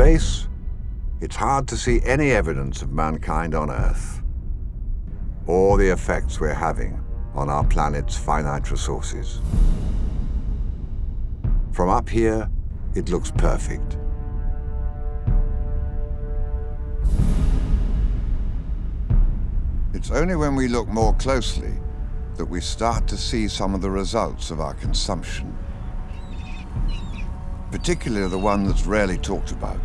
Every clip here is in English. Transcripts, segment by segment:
space, it's hard to see any evidence of mankind on Earth, or the effects we're having on our planet's finite resources. From up here, it looks perfect. It's only when we look more closely that we start to see some of the results of our consumption, particularly the one that's rarely talked about: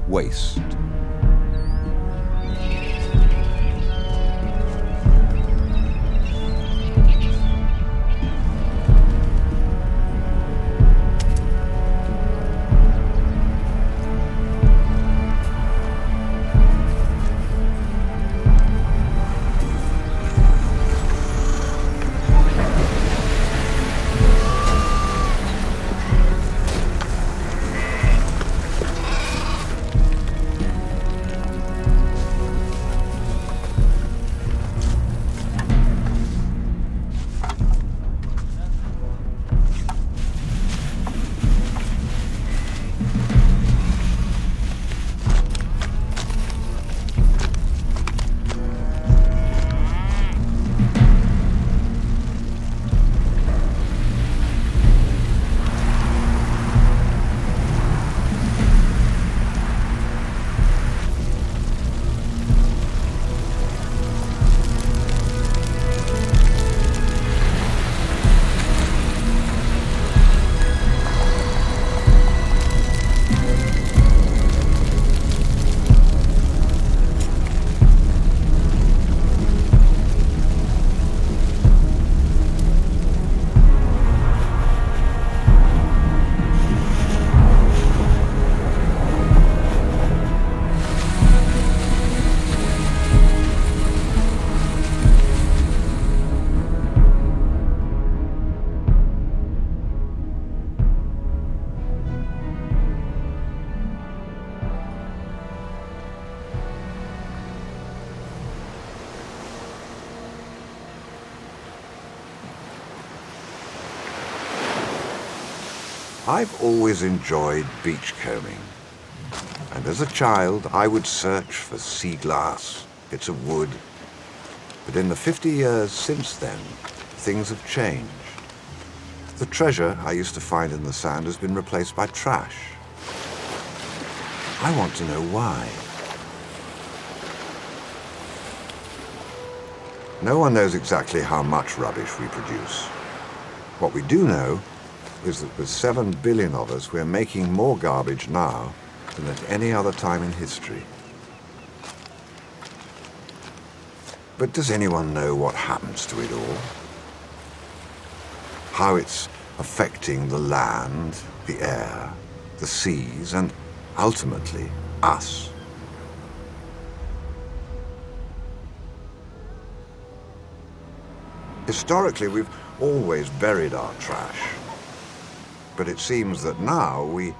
waste. I've always enjoyed beachcombing, and as a child I would search for sea glass, bits of wood. But in the 50 years since then, things have changed. The treasure I used to find in the sand has been replaced by trash. I want to know why. No one knows exactly how much rubbish we produce. What we do know is that with 7 billion of us, we're making more garbage now than at any other time in history. But does anyone know what happens to it all? How it's affecting the land, the air, the seas, and ultimately, us? Historically, we've always buried our trash. But it seems that now we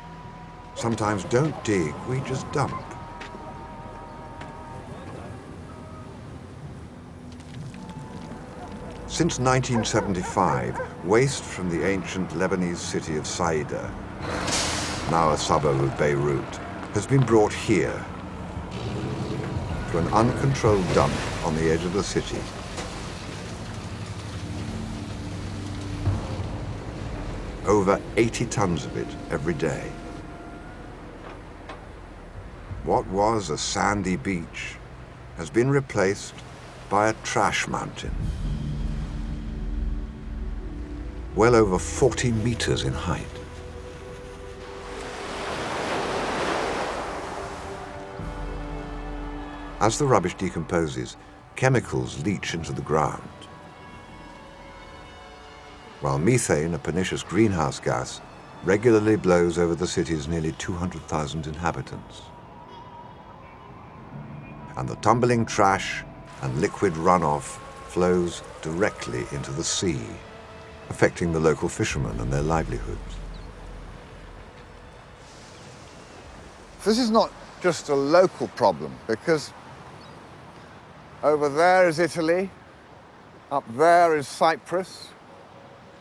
sometimes don't dig, we just dump. Since 1975, waste from the ancient Lebanese city of Saida, now a suburb of Beirut, has been brought here to an uncontrolled dump on the edge of the city. Over 80 tons of it every day. What was a sandy beach has been replaced by a trash mountain, well over 40 meters in height. As the rubbish decomposes, chemicals leach into the ground, while methane, a pernicious greenhouse gas, regularly blows over the city's nearly 200,000 inhabitants. And the tumbling trash and liquid runoff flows directly into the sea, affecting the local fishermen and their livelihoods. This is not just a local problem, because over there is Italy, up there is Cyprus,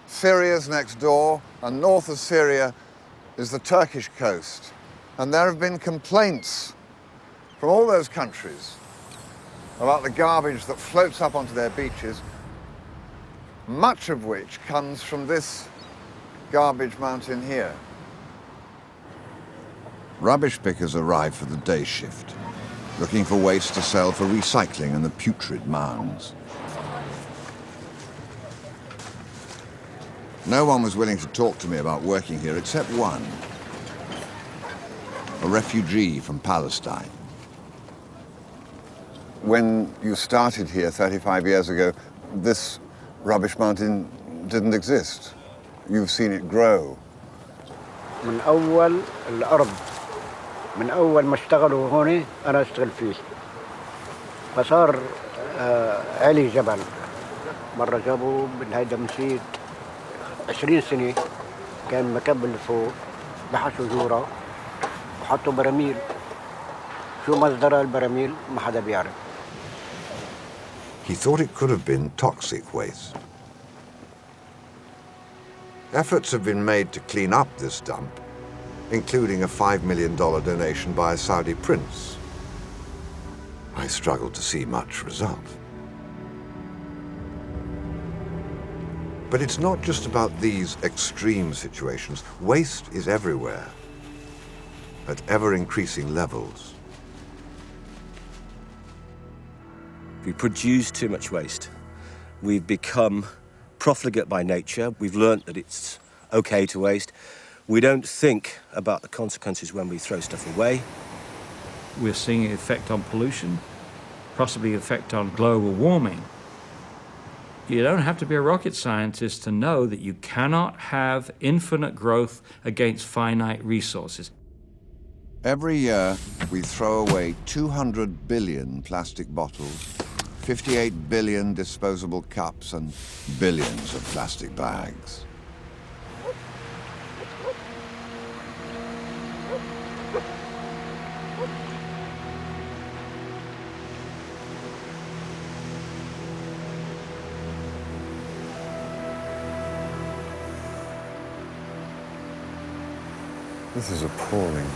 Syria's next door, and north of Syria is the Turkish coast. And there have been complaints from all those countries about the garbage that floats up onto their beaches, much of which comes from this garbage mountain here. Rubbish pickers arrive for the day shift, looking for waste to sell for recycling in the putrid mounds. No one was willing to talk to me about working here except one, a refugee from Palestine. When you started here 35 years ago, this rubbish mountain didn't exist. You've seen it grow. من أول الأرض من أول ما اشتغلوا هون أنا أشتغل فيه فصار علي جبل مرة جابوا بالهيدا مشيت 20 سنة كان مكبل فوق بحشوا جورة وحطوا براميل شو مصدر البراميل ما حدا بيعرف. He thought it could have been toxic waste. Efforts have been made to clean up this dump, including a $5 million donation by a Saudi prince. I struggle to see much result. But it's not just about these extreme situations. Waste is everywhere, at ever-increasing levels. We produce too much waste. We've become profligate by nature. We've learnt that it's okay to waste. We don't think about the consequences when we throw stuff away. We're seeing an effect on pollution, possibly effect on global warming. You don't have to be a rocket scientist to know that you cannot have infinite growth against finite resources. Every year, we throw away 200 billion plastic bottles, 58 billion disposable cups, and billions of plastic bags. This is appalling.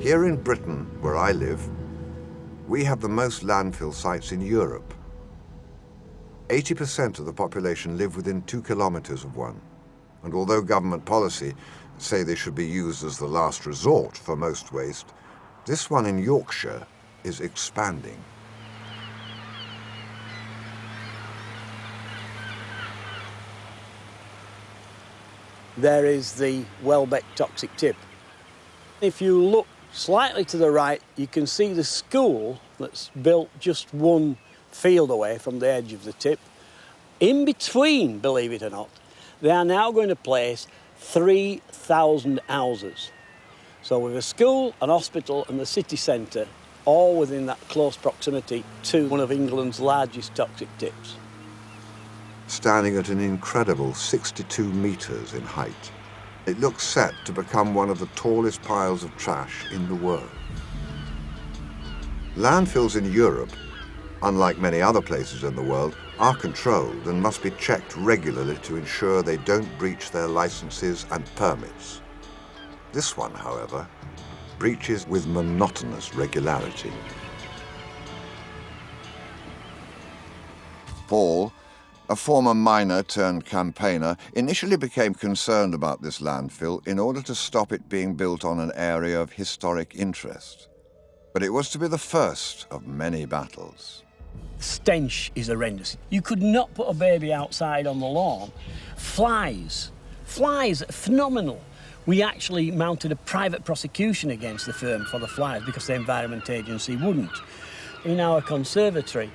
Here in Britain, where I live, we have the most landfill sites in Europe. 80% of the population live within 2 kilometers of one. And although government policy say they should be used as the last resort for most waste, this one in Yorkshire is expanding. There is the Welbeck toxic tip. If you look slightly to the right, you can see the school that's built just one field away from the edge of the tip. In between, believe it or not, they are now going to place 3,000 houses. So with a school, an hospital and the city centre, all within that close proximity to one of England's largest toxic tips. Standing at an incredible 62 metres in height, it looks set to become one of the tallest piles of trash in the world. Landfills in Europe, unlike many other places in the world, are controlled and must be checked regularly to ensure they don't breach their licenses and permits. This one, however, breaches with monotonous regularity. Paul, a former miner turned campaigner, initially became concerned about this landfill in order to stop it being built on an area of historic interest. But it was to be the first of many battles. Stench is horrendous. You could not put a baby outside on the lawn. Flies, phenomenal. We actually mounted a private prosecution against the firm for the flies because the Environment Agency wouldn't. In our conservatory,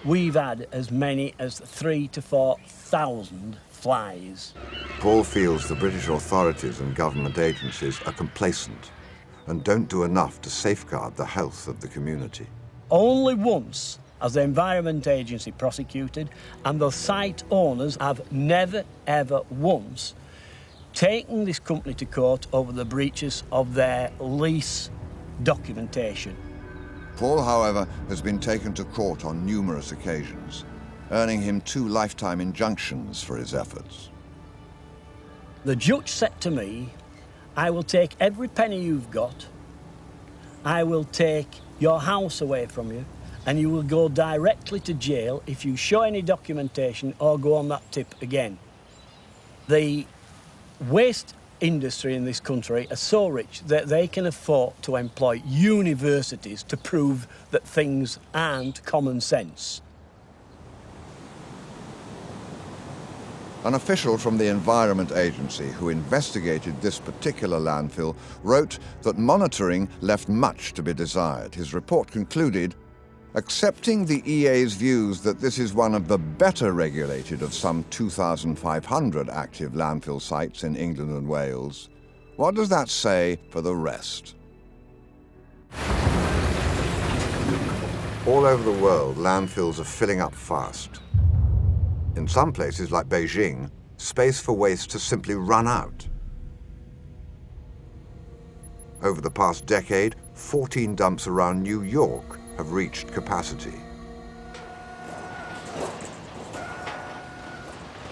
we've had as many as 3,000 to 4,000 flies. Paul feels the British authorities and government agencies are complacent and don't do enough to safeguard the health of the community. Only once has the Environment Agency prosecuted, and the site owners have never, ever once taken this company to court over the breaches of their lease documentation. Paul, however, has been taken to court on numerous occasions, earning him 2 lifetime injunctions for his efforts. The judge said to me, I will take every penny you've got, I will take your house away from you, and you will go directly to jail if you show any documentation or go on that tip again. The waste industry in this country are so rich that they can afford to employ universities to prove that things aren't common sense. An official from the Environment Agency who investigated this particular landfill wrote that monitoring left much to be desired. His report concluded, accepting the EA's views that this is one of the better regulated of some 2,500 active landfill sites in England and Wales, what does that say for the rest? All over the world, landfills are filling up fast. In some places, like Beijing, space for waste has simply run out. Over the past decade, 14 dumps around New York have reached capacity.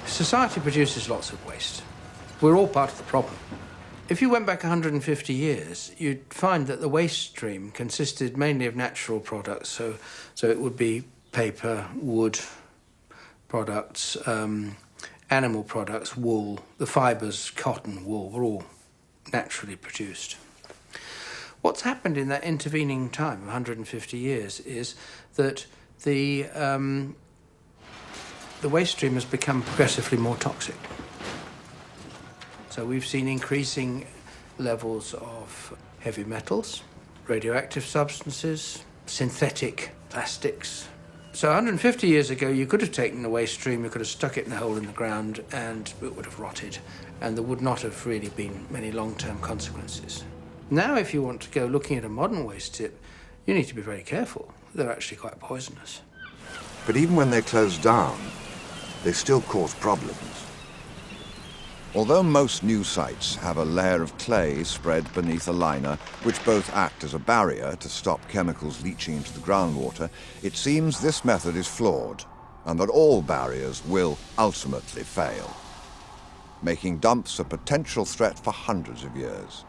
Society produces lots of waste. We're all part of the problem. If you went back 150 years, you'd find that the waste stream consisted mainly of natural products, so it would be paper, wood products, animal products, wool, the fibres, cotton, wool, were all naturally produced. What's happened in that intervening time of 150 years is that the waste stream has become progressively more toxic. So we've seen increasing levels of heavy metals, radioactive substances, synthetic plastics. So 150 years ago, you could have taken the waste stream, you could have stuck it in a hole in the ground, and it would have rotted, and there would not have really been many long-term consequences. Now, if you want to go looking at a modern waste tip, you need to be very careful. They're actually quite poisonous. But even when they're closed down, they still cause problems. Although most new sites have a layer of clay spread beneath a liner, which both act as a barrier to stop chemicals leaching into the groundwater, it seems this method is flawed, and that all barriers will ultimately fail, making dumps a potential threat for hundreds of years.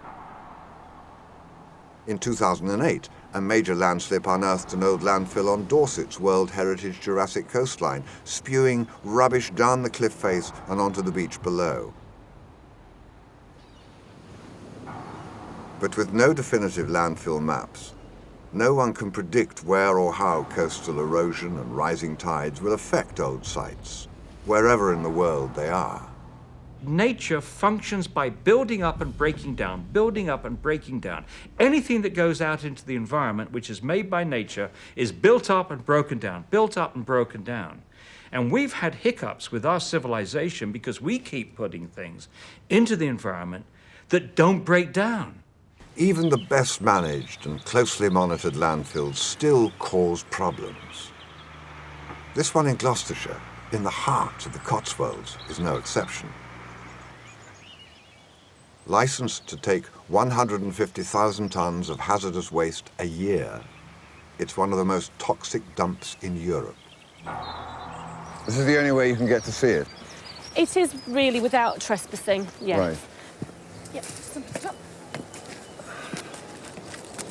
In 2008, a major landslip unearthed an old landfill on Dorset's World Heritage Jurassic coastline, spewing rubbish down the cliff face and onto the beach below. But with no definitive landfill maps, no one can predict where or how coastal erosion and rising tides will affect old sites, wherever in the world they are. Nature functions by building up and breaking down, building up and breaking down. Anything that goes out into the environment, which is made by nature, is built up and broken down, built up and broken down. And we've had hiccups with our civilization because we keep putting things into the environment that don't break down. Even the best managed and closely monitored landfills still cause problems. This one in Gloucestershire, in the heart of the Cotswolds, is no exception. Licensed to take 150,000 tons of hazardous waste a year, it's one of the most toxic dumps in Europe. This is the only way you can get to see it? It is really without trespassing, yes. Right. Yep, stop.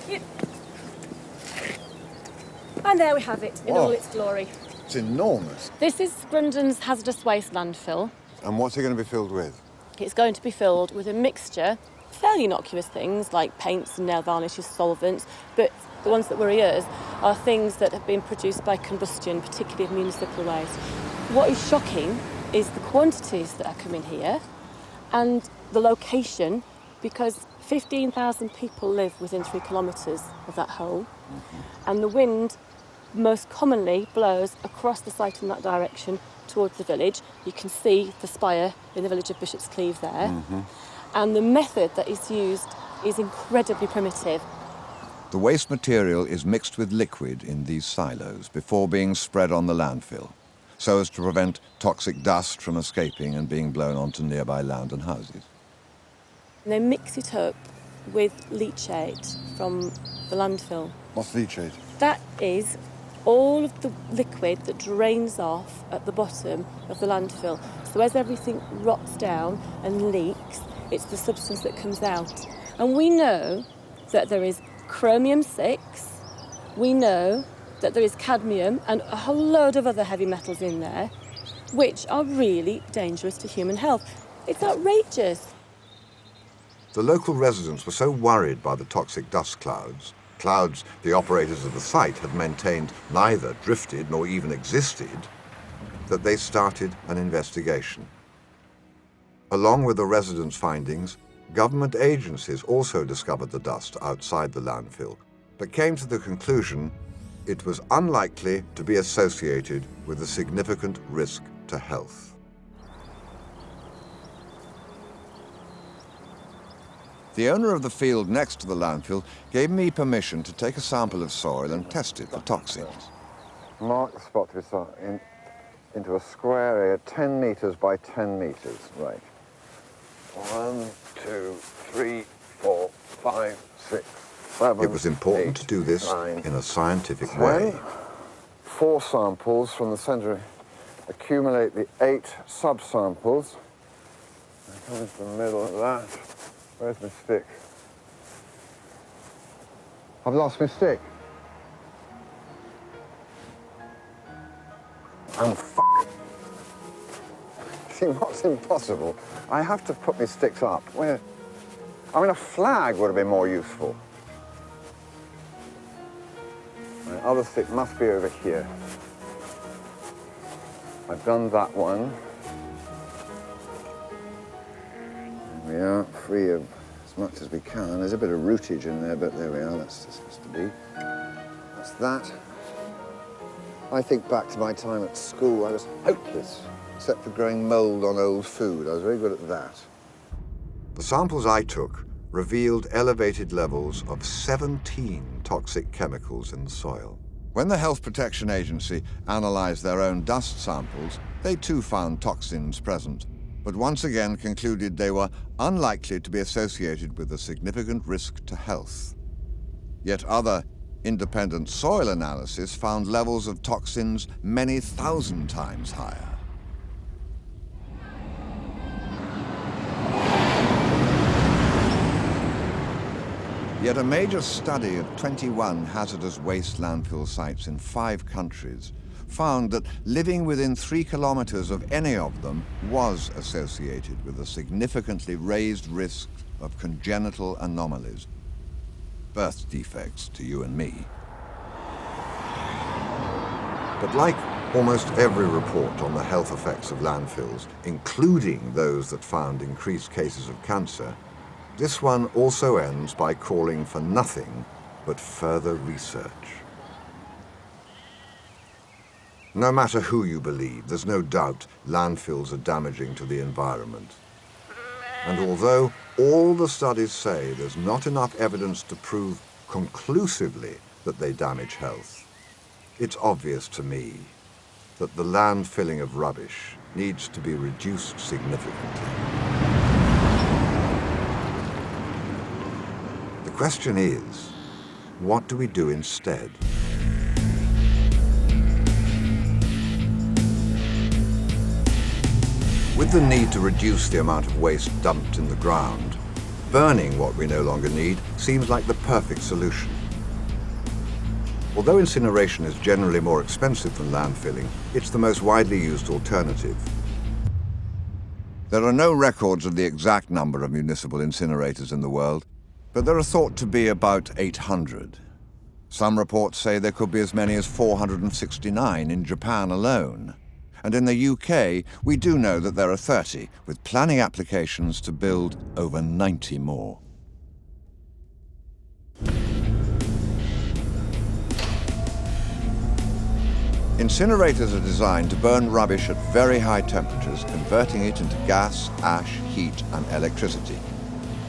Yep. And there we have it in all its glory. It's enormous. This is Brundon's hazardous waste landfill. And what's it going to be filled with? It's going to be filled with a mixture, fairly innocuous things like paints and nail varnishes, solvents, but the ones that worry us are things that have been produced by combustion, particularly of municipal waste. What is shocking is the quantities that are coming here and the location, because 15,000 people live within 3 kilometres of that hole, and the wind most commonly blows across the site in that direction towards the village. You can see the spire in the village of Bishop's Cleeve there. And the method that is used is incredibly primitive. The waste material is mixed with liquid in these silos before being spread on the landfill, so as to prevent toxic dust from escaping and being blown onto nearby land and houses. And they mix it up with leachate from the landfill. What's leachate? That is all of the liquid that drains off at the bottom of the landfill. So as everything rots down and leaks, it's the substance that comes out. And we know that there is chromium-6, we know that there is cadmium and a whole load of other heavy metals in there, which are really dangerous to human health. It's outrageous. The local residents were so worried by the toxic dust clouds the operators of the site had maintained neither drifted nor even existed, that they started an investigation. Along with the residents' findings, government agencies also discovered the dust outside the landfill, but came to the conclusion it was unlikely to be associated with a significant risk to health. The owner of the field next to the landfill gave me permission to take a sample of soil and test it for toxins. Mark the spot to be into a square area 10 metres by 10 metres. Right. 1, 2, 3, 4, 5, 6, 7. It was important 8, to do this 9, in a scientific 10. way. 4 samples from the centre accumulate the 8 sub-samples. I come into the middle of that. Where's my stick? I've lost my stick. I'm See, what's impossible? I have to put my sticks up. Where? I mean, a flag would have been more useful. My other stick must be over here. I've done that one. There we are, free of as much as we can. There's a bit of rootage in there, but there we are, that's just supposed to be. That's that. I think back to my time at school, I was hopeless, except for growing mould on old food. I was very good at that. The samples I took revealed elevated levels of 17 toxic chemicals in the soil. When the Health Protection Agency analysed their own dust samples, they too found toxins present, but once again concluded they were unlikely to be associated with a significant risk to health. Yet other independent soil analysis found levels of toxins many thousand times higher. Yet a major study of 21 hazardous waste landfill sites in 5 countries found that living within 3 kilometers of any of them was associated with a significantly raised risk of congenital anomalies, birth defects to you and me. But like almost every report on the health effects of landfills, including those that found increased cases of cancer, this one also ends by calling for nothing but further research. No matter who you believe, there's no doubt landfills are damaging to the environment. And although all the studies say there's not enough evidence to prove conclusively that they damage health, it's obvious to me that the landfilling of rubbish needs to be reduced significantly. The question is, what do we do instead? With the need to reduce the amount of waste dumped in the ground, burning what we no longer need seems like the perfect solution. Although incineration is generally more expensive than landfilling, it's the most widely used alternative. There are no records of the exact number of municipal incinerators in the world, but there are thought to be about 800. Some reports say there could be as many as 469 in Japan alone. And in the UK, we do know that there are 30, with planning applications to build over 90 more. Incinerators are designed to burn rubbish at very high temperatures, converting it into gas, ash, heat, and electricity.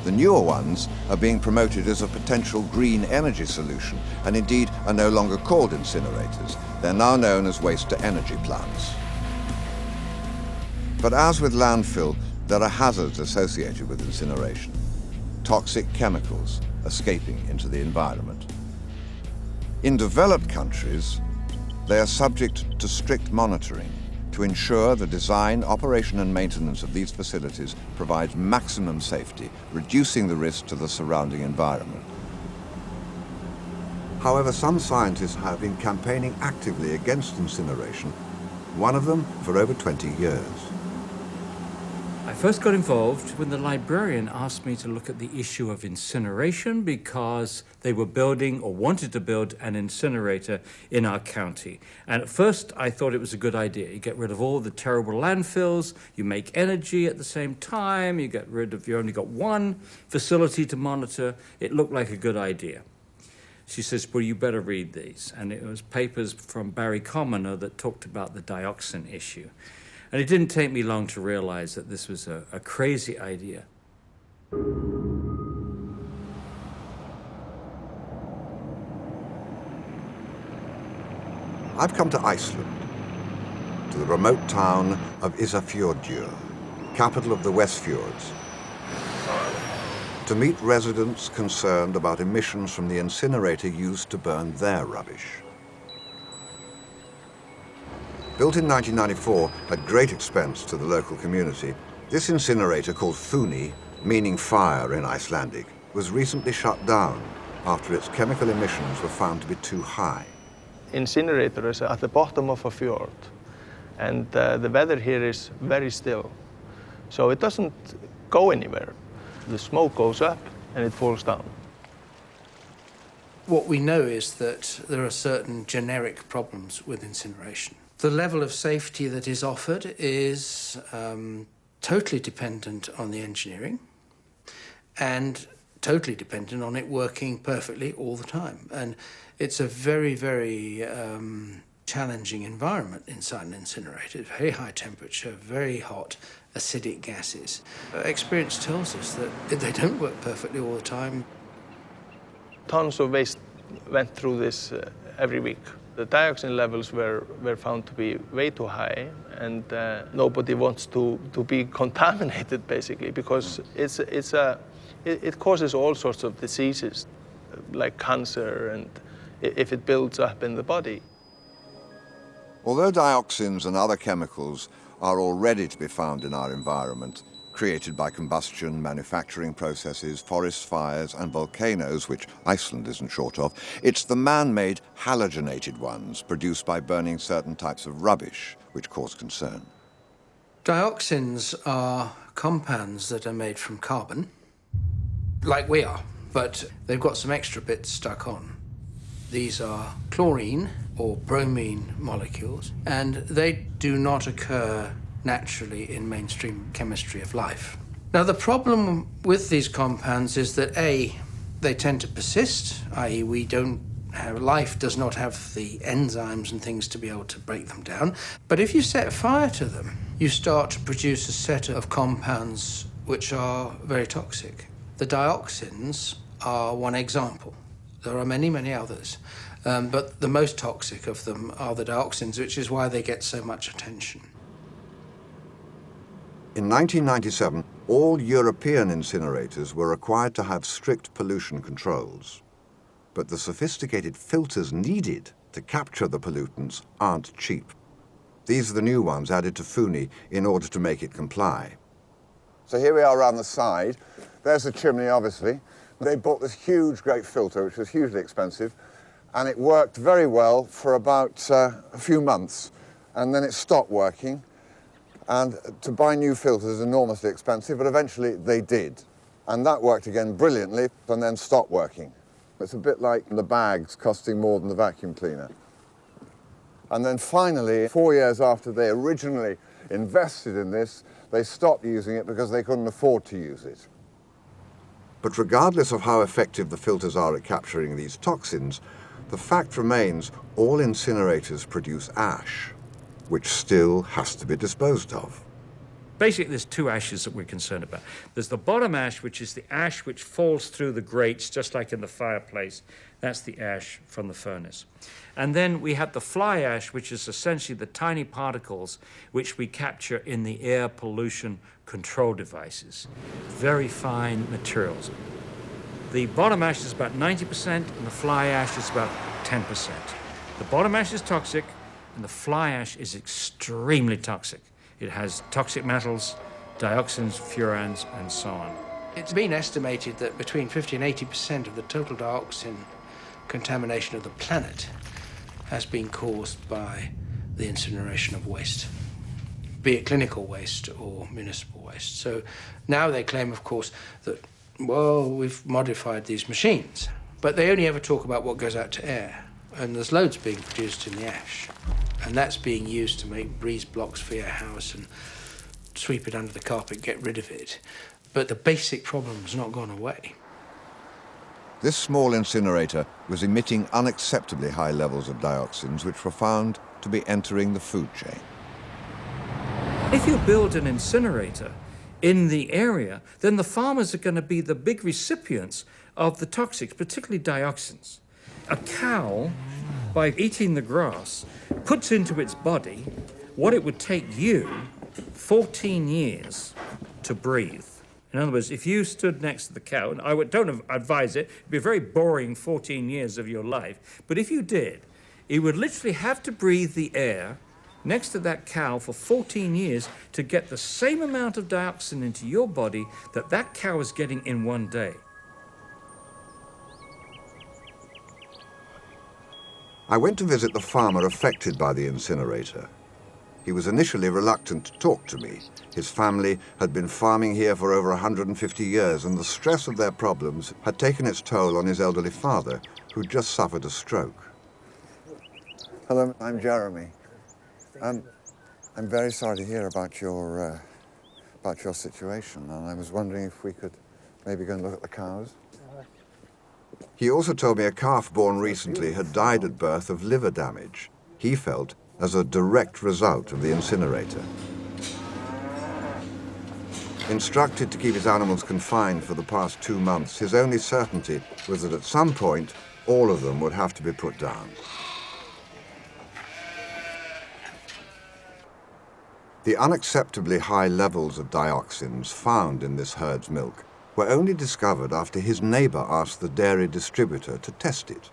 The newer ones are being promoted as a potential green energy solution, and indeed are no longer called incinerators. They're now known as waste-to-energy plants. But as with landfill, there are hazards associated with incineration. Toxic chemicals escaping into the environment. In developed countries, they are subject to strict monitoring to ensure the design, operation and maintenance of these facilities provides maximum safety, reducing the risk to the surrounding environment. However, some scientists have been campaigning actively against incineration, one of them for over 20 years. I first got involved when the librarian asked me to look at the issue of incineration because they were building or wanted to build an incinerator in our county. And at first I thought it was a good idea. You get rid of all the terrible landfills, you make energy at the same time, you only got one facility to monitor. It looked like a good idea. She says, well, you better read these. And it was papers from Barry Commoner that talked about the dioxin issue. And it didn't take me long to realize that this was a crazy idea. I've come to Iceland, to the remote town of Ísafjörður, capital of the Westfjords, to meet residents concerned about emissions from the incinerator used to burn their rubbish. Built in 1994 at great expense to the local community, this incinerator called Funi, meaning fire in Icelandic, was recently shut down after its chemical emissions were found to be too high. Incinerator is at the bottom of a fjord, and the weather here is very still, so it doesn't go anywhere. The smoke goes up and it falls down. What we know is that there are certain generic problems with incineration. The level of safety that is offered is totally dependent on the engineering and totally dependent on it working perfectly all the time. And it's a very, very challenging environment inside an incinerator. Very high temperature, very hot, acidic gases. Experience tells us that they don't work perfectly all the time. Tons of waste went through this every week. The dioxin levels were found to be way too high, and nobody wants to be contaminated, basically, because it causes all sorts of diseases, like cancer, and if it builds up in the body. Although dioxins and other chemicals are already to be found in our environment, created by combustion, manufacturing processes, forest fires and volcanoes, which Iceland isn't short of, it's the man-made halogenated ones produced by burning certain types of rubbish which cause concern. Dioxins are compounds that are made from carbon, like we are, but they've got some extra bits stuck on. These are chlorine or bromine molecules, and they do not occur naturally in mainstream chemistry of life. Now, the problem with these compounds is that A, they tend to persist, i.e. life does not have the enzymes and things to be able to break them down. But if you set fire to them, you start to produce a set of compounds which are very toxic. The dioxins are one example. There are many, many others. But the most toxic of them are the dioxins, which is why they get so much attention. In 1997, all European incinerators were required to have strict pollution controls. But the sophisticated filters needed to capture the pollutants aren't cheap. These are the new ones added to Funi in order to make it comply. So here we are around the side. There's the chimney, obviously. They bought this huge, great filter, which was hugely expensive, and it worked very well for about a few months, and then it stopped working. And to buy new filters is enormously expensive, but eventually they did. And that worked again brilliantly, and then stopped working. It's a bit like the bags costing more than the vacuum cleaner. And then finally, 4 years after they originally invested in this, they stopped using it because they couldn't afford to use it. But regardless of how effective the filters are at capturing these toxins, the fact remains all incinerators produce ash, which still has to be disposed of. Basically, there's two ashes that we're concerned about. There's the bottom ash, which is the ash which falls through the grates, just like in the fireplace. That's the ash from the furnace. And then we have the fly ash, which is essentially the tiny particles which we capture in the air pollution control devices. Very fine materials. The bottom ash is about 90%, and the fly ash is about 10%. The bottom ash is toxic, and the fly ash is extremely toxic. It has toxic metals, dioxins, furans, and so on. It's been estimated that between 50 and 80% of the total dioxin contamination of the planet has been caused by the incineration of waste, be it clinical waste or municipal waste. So now they claim, of course, that, well, we've modified these machines, but they only ever talk about what goes out to air, and there's loads being produced in the ash. And that's being used to make breeze blocks for your house and sweep it under the carpet, get rid of it. But the basic problem has not gone away. This small incinerator was emitting unacceptably high levels of dioxins, which were found to be entering the food chain. If you build an incinerator in the area, then the farmers are going to be the big recipients of the toxics, particularly dioxins. A cow, by eating the grass, puts into its body what it would take you 14 years to breathe. In other words, if you stood next to the cow, and don't advise it, it'd be a very boring 14 years of your life, but if you did, it would literally have to breathe the air next to that cow for 14 years to get the same amount of dioxin into your body that that cow is getting in one day. I went to visit the farmer affected by the incinerator. He was initially reluctant to talk to me. His family had been farming here for over 150 years, and the stress of their problems had taken its toll on his elderly father, who'd just suffered a stroke. Hello, I'm Jeremy. I'm very sorry to hear about your situation, and I was wondering if we could maybe go and look at the cows. He also told me a calf born recently had died at birth of liver damage, he felt, as a direct result of the incinerator. Instructed to keep his animals confined for the past 2 months, his only certainty was that at some point, all of them would have to be put down. The unacceptably high levels of dioxins found in this herd's milk were only discovered after his neighbor asked the dairy distributor to test it.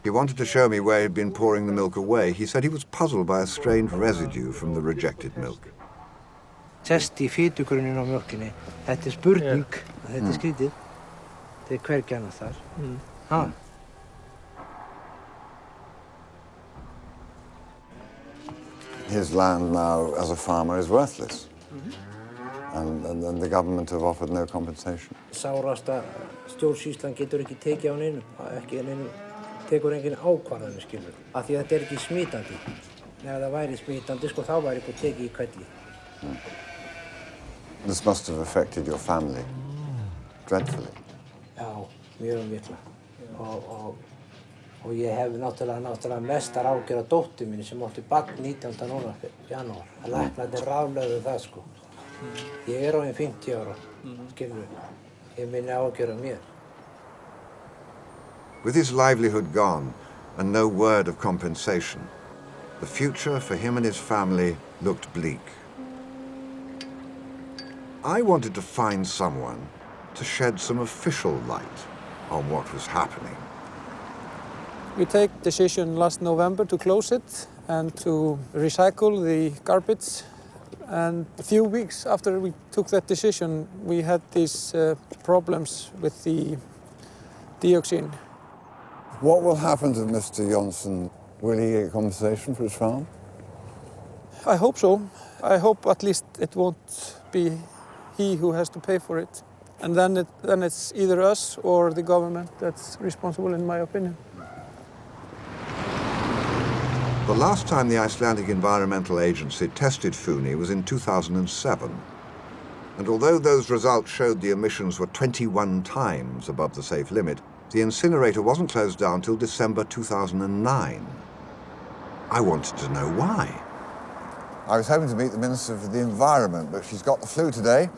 He wanted to show me where he'd been pouring the milk away. He said he was puzzled by a strange residue from the rejected milk. Sest í fitugrunnin á mjólkinni. Þetta spurning, þetta skrítið. Þetta hvergi annað þar. Ha. His land now, as a farmer, is worthless. And the government have offered no compensation. Sárasta stjórnsýslan getur ekki tekið á neinum, ekki neinum, tekur engin ákvarðanir, skilur. Af því að þetta ekki smitandi. Ef það væri smitandi, sko, þá væri búið tekið í hvelli. This must have affected your family dreadfully. Já, mjög mikla. Og ég hef náttúrulega mestar ágjör á dóttur minni sem átti barn 19. janúar. Læknarnir ráðlögðu það, sko. Ég orðinn 50 ára, skilur. Ég minni ágjör á mér. With his livelihood gone and no word of compensation, the future for him and his family looked bleak. I wanted to find someone to shed some official light on what was happening. We take decision last November to close it and to recycle the garbage. And a few weeks after we took that decision, we had these problems with the dioxin. What will happen to Mr. Jonsson? Will he get compensation for his farm? I hope so. I hope at least it won't be he who has to pay for it. And then it's either us or the government that's responsible, in my opinion. The last time the Icelandic Environmental Agency tested Funi was in 2007. And although those results showed the emissions were 21 times above the safe limit, the incinerator wasn't closed down till December 2009. I wanted to know why. I was hoping to meet the Minister for the Environment, but she's got the flu today,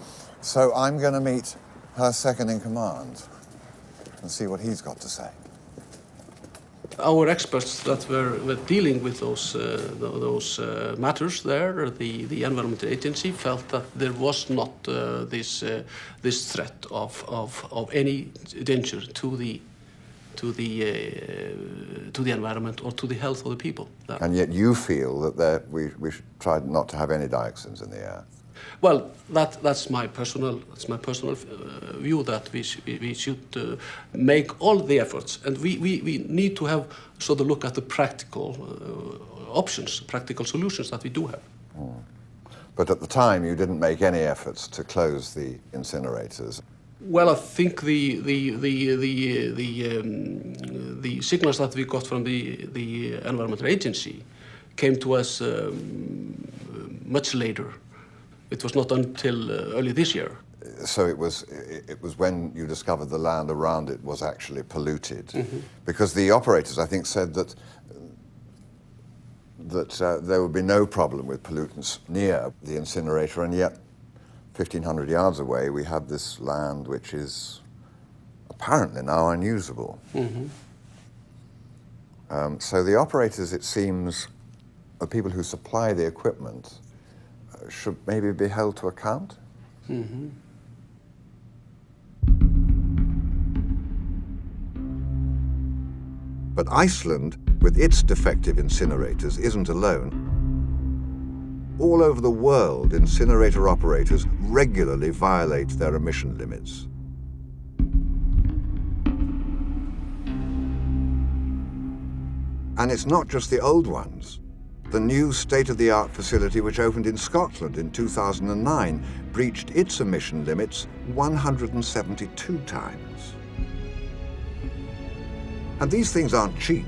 so I'm going to meet her second in command and see what he's got to say. Our experts that were dealing with those matters there, the Environmental Agency, felt that there was not this threat of any danger to the environment or to the health of the people. And yet you feel that we should try not to have any dioxins in the air. Well, that's my personal view, that we should make all the efforts, and we need to have sort of look at the practical options, practical solutions that we do have. Mm. But at the time, you didn't make any efforts to close the incinerators. Well, I think the signals that we got from the Environmental Agency came to us much later. It was not until early this year. So it was when you discovered the land around it was actually polluted, because the operators, I think, said that there would be no problem with pollutants near the incinerator, and yet 1,500 yards away we have this land which is apparently now unusable. So the operators, it seems, the people who supply the equipment, should maybe be held to account? But Iceland, with its defective incinerators, isn't alone. All over the world, incinerator operators regularly violate their emission limits. And it's not just the old ones. The new state-of-the-art facility which opened in Scotland in 2009 breached its emission limits 172 times. And these things aren't cheap.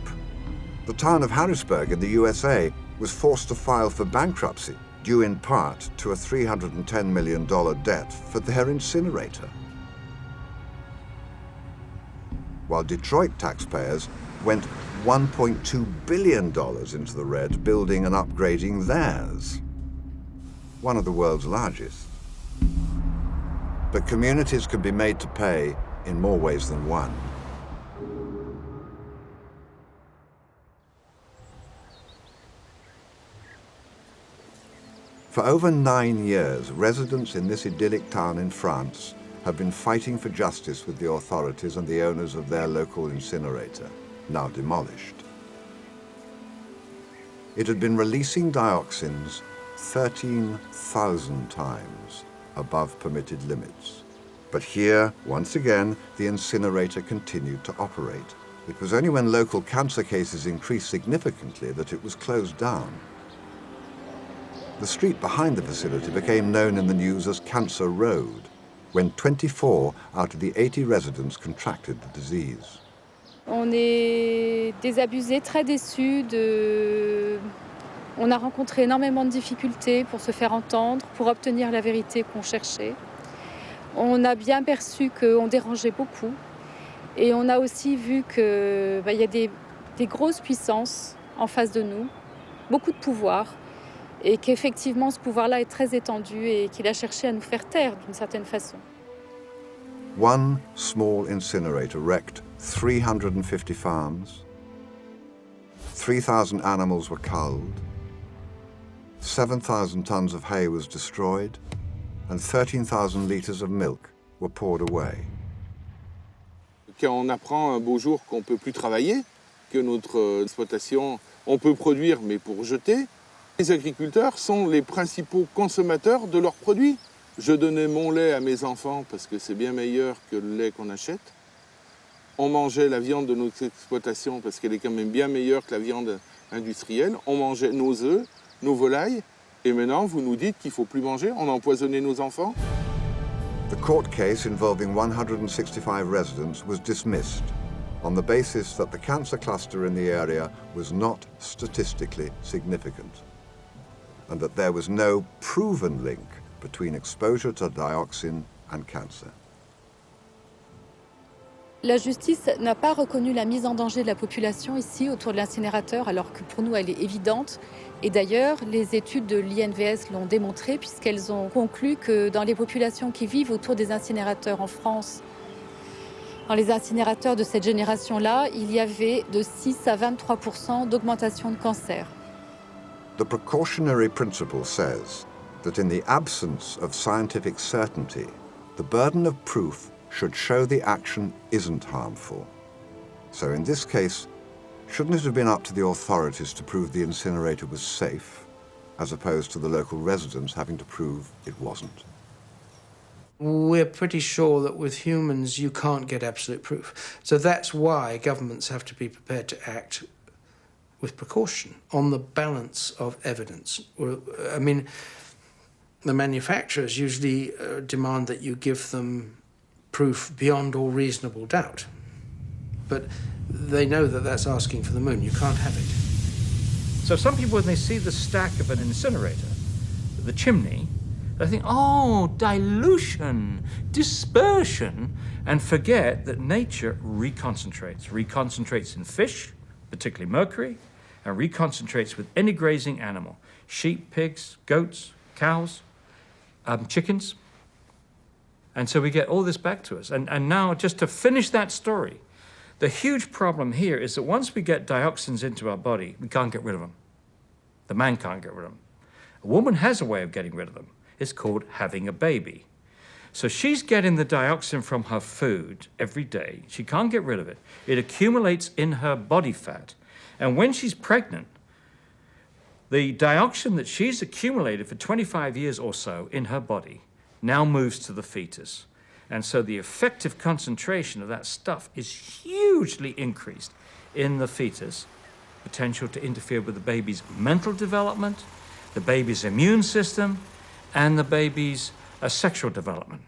The town of Harrisburg in the USA was forced to file for bankruptcy, due in part to a $310 million debt for their incinerator. While Detroit taxpayers went $1.2 billion into the red building and upgrading theirs, one of the world's largest. But communities can be made to pay in more ways than one. For over 9 years, residents in this idyllic town in France have been fighting for justice with the authorities and the owners of their local incinerator, now demolished. It had been releasing dioxins 13,000 times above permitted limits. But here, once again, the incinerator continued to operate. It was only when local cancer cases increased significantly that it was closed down. The street behind the facility became known in the news as Cancer Road, when 24 out of the 80 residents contracted the disease. On est désabusés, très déçus On a rencontré énormément de difficultés pour se faire entendre, pour obtenir la vérité qu'on cherchait. On a bien perçu qu'on dérangeait beaucoup. Et on a aussi vu qu'il y a des grosses puissances en face de nous, beaucoup de pouvoir, et qu'effectivement ce pouvoir-là est très étendu et qu'il a cherché à nous faire taire d'une certaine façon. One small incinerator wrecked 350 farms, 3,000 animals were culled, 7,000 tons of hay was destroyed, and 13,000 litres of milk were poured away. Quand on apprend un beau jour qu'on ne peut plus travailler, que notre exploitation, on peut produire mais pour jeter, les agriculteurs sont les principaux consommateurs de leurs produits. Je donnais mon lait à mes enfants parce que c'est bien meilleur que le lait qu'on achète. On mangeait la viande de notre exploitation parce qu'elle est quand même bien meilleure que la viande industrielle. On mangeait nos œufs, nos volailles. Et maintenant, vous nous dites qu'il ne faut plus manger, on a empoisonné nos enfants. The court case involving 165 residents was dismissed on the basis that the cancer cluster in the area was not statistically significant and that there was no proven link between exposure to dioxin and cancer. La justice n'a pas reconnu la mise en danger de la population ici autour de l'incinérateur, alors que pour nous elle est évidente. Et d'ailleurs, les études de l'INVS l'ont démontré, puisqu'elles ont conclu que dans les populations qui vivent autour des incinérateurs en France, dans les incinérateurs de cette génération-là, il y avait de 6 à 23% d'augmentation de cancer. The precautionary principle says that in the absence of scientific certainty, the burden of proof should show the action isn't harmful. So in this case, shouldn't it have been up to the authorities to prove the incinerator was safe, as opposed to the local residents having to prove it wasn't? We're pretty sure that with humans you can't get absolute proof. So that's why governments have to be prepared to act with precaution on the balance of evidence. I mean, the manufacturers usually demand that you give them proof beyond all reasonable doubt. But they know that that's asking for the moon. You can't have it. So some people, when they see the stack of an incinerator, the chimney, they think, oh, dilution, dispersion, and forget that nature reconcentrates in fish, particularly mercury, and reconcentrates with any grazing animal, sheep, pigs, goats, cows, chickens. And so we get all this back to us. And now, just to finish that story, the huge problem here is that once we get dioxins into our body, we can't get rid of them. The man can't get rid of them. A woman has a way of getting rid of them. It's called having a baby. So she's getting the dioxin from her food every day. She can't get rid of it. It accumulates in her body fat. And when she's pregnant, the dioxin that she's accumulated for 25 years or so in her body now moves to the fetus. And so the effective concentration of that stuff is hugely increased in the fetus, potential to interfere with the baby's mental development, the baby's immune system, and the baby's sexual development.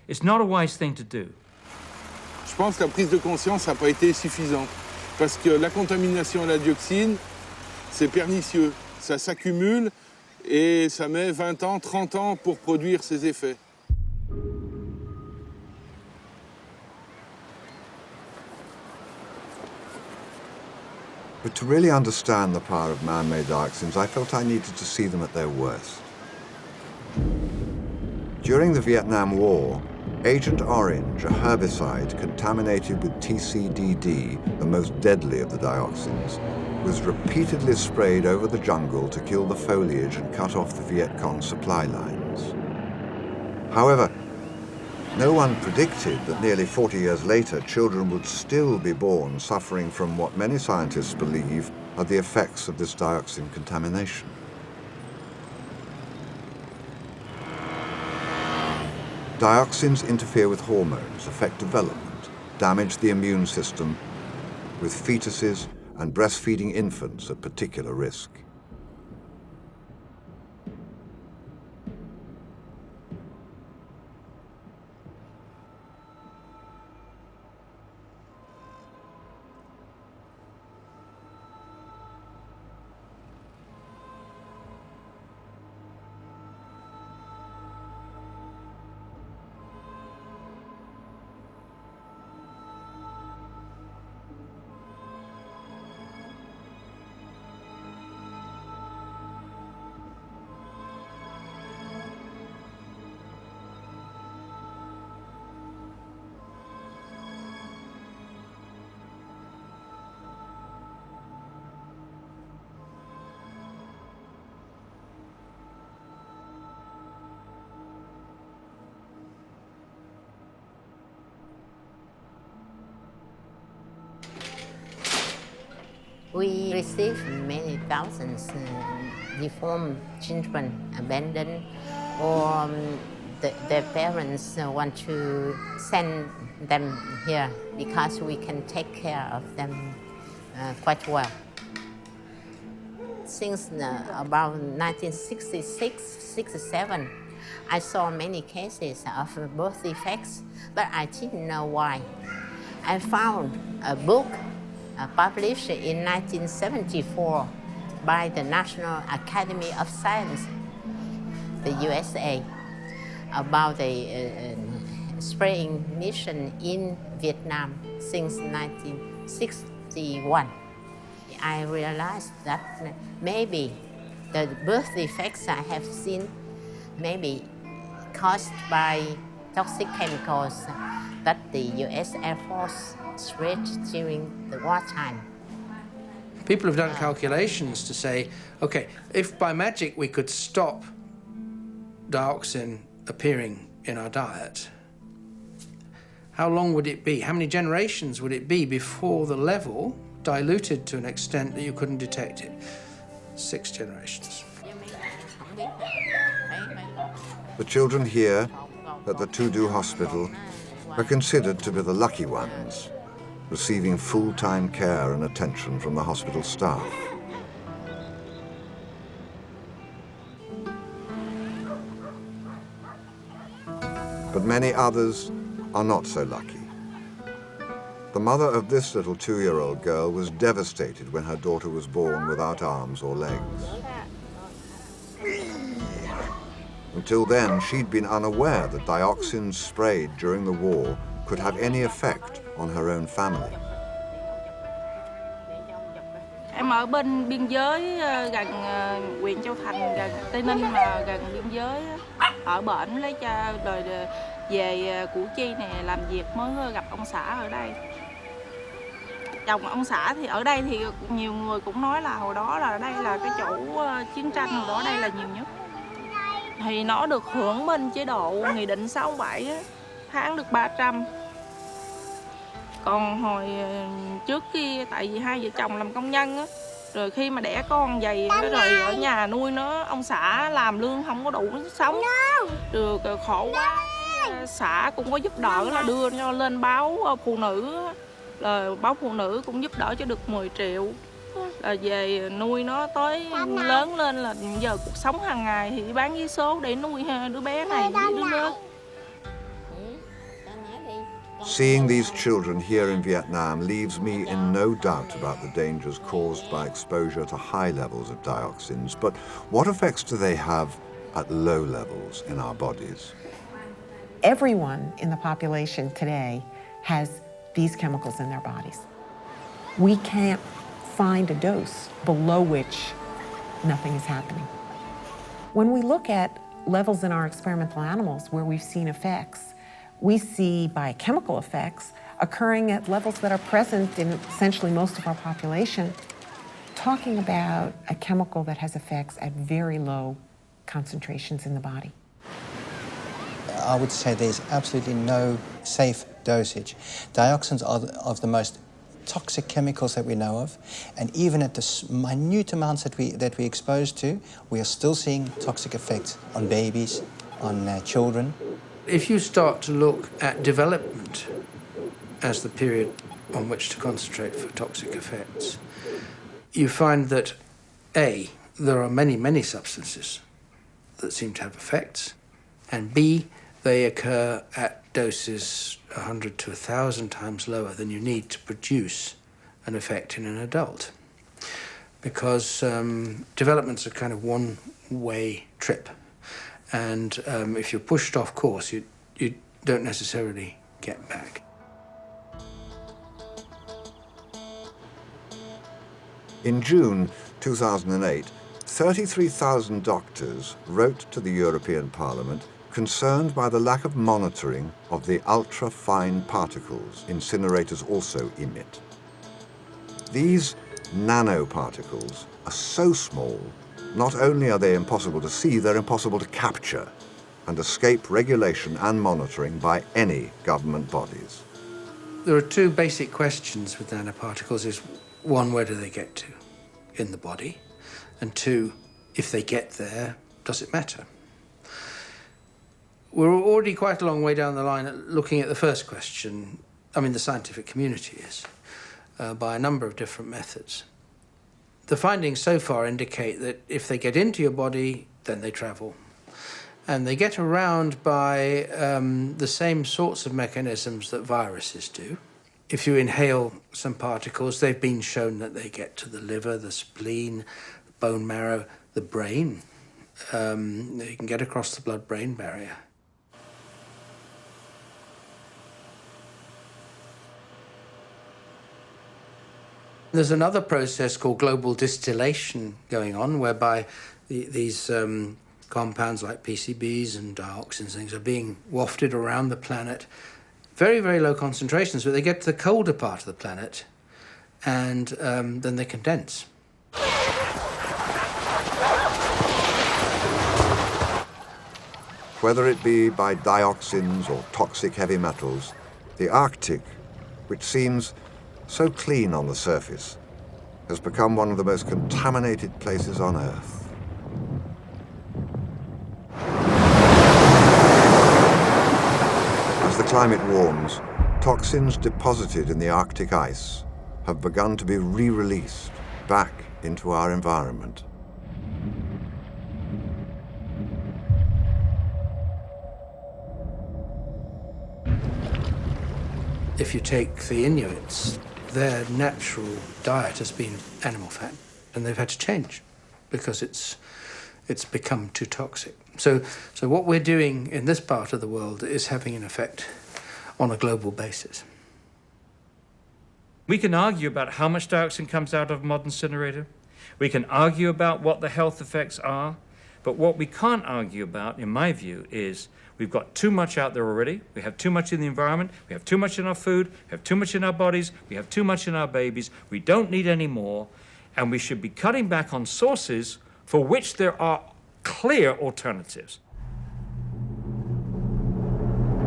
It's not a wise thing to do. Je pense que la prise de conscience n'a pas été suffisante. Parce que la contamination à la dioxine, c'est pernicieux. Ça s'accumule et ça met 20 ans, 30 ans pour produire ses effets. But to really understand the power of man-made dioxins, I felt I needed to see them at their worst. During the Vietnam War, Agent Orange, a herbicide contaminated with TCDD, the most deadly of the dioxins, was repeatedly sprayed over the jungle to kill the foliage and cut off the Viet Cong supply lines. However, no one predicted that nearly 40 years later, children would still be born suffering from what many scientists believe are the effects of this dioxin contamination. Dioxins interfere with hormones, affect development, damage the immune system, with fetuses and breastfeeding infants at particular risk. We receive many thousands deformed children abandoned, or their parents want to send them here because we can take care of them quite well. Since about 1966-67, I saw many cases of birth defects, but I didn't know why. I found a book published in 1974 by the National Academy of Science, the USA, about the spraying mission in Vietnam since 1961. I realized that maybe the birth defects I have seen maybe caused by toxic chemicals that the U.S. Air Force sprayed during the wartime. People have done calculations to say, okay, if by magic we could stop dioxin appearing in our diet, how long would it be? How many generations would it be before the level diluted to an extent that you couldn't detect it? 6 generations. The children here at the Tudu Hospital are considered to be the lucky ones, receiving full-time care and attention from the hospital staff. But many others are not so lucky. The mother of this little 2-year-old girl was devastated when her daughter was born without arms or legs. Until then, she'd been unaware that dioxins sprayed during the war could have any effect on her own family. Em ở bên biên giới gần huyện Châu Thành, gần Tây Ninh mà gần biên giới, ở bển lấy cha rồi về Củ Chi này làm việc mới gặp ông xã ở đây. Chồng ông xã thì ở đây thì nhiều người cũng nói là hồi đó là đây là cái chỗ chiến tranh, hồi đó đây là nhiều nhất. Thì nó được hưởng bên chế độ Nghị định 67 á, tháng được 300. Còn hồi trước kia tại vì hai vợ chồng làm công nhân á, rồi khi mà đẻ con vậy rồi ở nhà nuôi nó, ông xã làm lương không có đủ sống, được khổ quá. Xã cũng có giúp đỡ là đưa cho lên báo phụ nữ, là báo phụ nữ cũng giúp đỡ cho được 10 triệu. Là về nuôi nó tới lớn lên là giờ cuộc sống hàng ngày thì bán vé số để nuôi đứa bé này với đứa lớn. Seeing these children here in Vietnam leaves me in no doubt about the dangers caused by exposure to high levels of dioxins, but what effects do they have at low levels in our bodies? Everyone in the population today has these chemicals in their bodies. We can't find a dose below which nothing is happening. When we look at levels in our experimental animals where we've seen effects, we see biochemical effects occurring at levels that are present in essentially most of our population, talking about a chemical that has effects at very low concentrations in the body. I would say there's absolutely no safe dosage. Dioxins are of the most toxic chemicals that we know of, and even at the minute amounts that we're exposed to, we are still seeing toxic effects on babies, on children. If you start to look at development as the period on which to concentrate for toxic effects, you find that A, there are many, many substances that seem to have effects, and B, they occur at doses 100 to 1,000 times lower than you need to produce an effect in an adult. Because development's a kind of one-way trip. And if you're pushed off course, you don't necessarily get back. In June 2008, 33,000 doctors wrote to the European Parliament concerned by the lack of monitoring of the ultra-fine particles incinerators also emit. These nanoparticles are so small, not only are they impossible to see, they're impossible to capture and escape regulation and monitoring by any government bodies. There are two basic questions with nanoparticles. Is one, where do they get to in the body? And two, if they get there, does it matter? We're already quite a long way down the line at looking at the first question. I mean, the scientific community is, by a number of different methods. The findings so far indicate that if they get into your body, then they travel. And they get around by the same sorts of mechanisms that viruses do. If you inhale some particles, they've been shown that they get to the liver, the spleen, the bone marrow, the brain. You can get across the blood-brain barrier. There's another process called global distillation going on, whereby these compounds like PCBs and dioxins things are being wafted around the planet. Very, very low concentrations, but they get to the colder part of the planet and then they condense. Whether it be by dioxins or toxic heavy metals, the Arctic, which seems so clean on the surface, has become one of the most contaminated places on Earth. As the climate warms, toxins deposited in the Arctic ice have begun to be re-released back into our environment. If you take the Inuits, their natural diet has been animal fat, and they've had to change because it's become too toxic. So what we're doing in this part of the world is having an effect on a global basis. We can argue about how much dioxin comes out of a modern incinerator. We can argue about what the health effects are. But what we can't argue about, in my view, is we've got too much out there already. We have too much in the environment. We have too much in our food. We have too much in our bodies. We have too much in our babies. We don't need any more. And we should be cutting back on sources for which there are clear alternatives.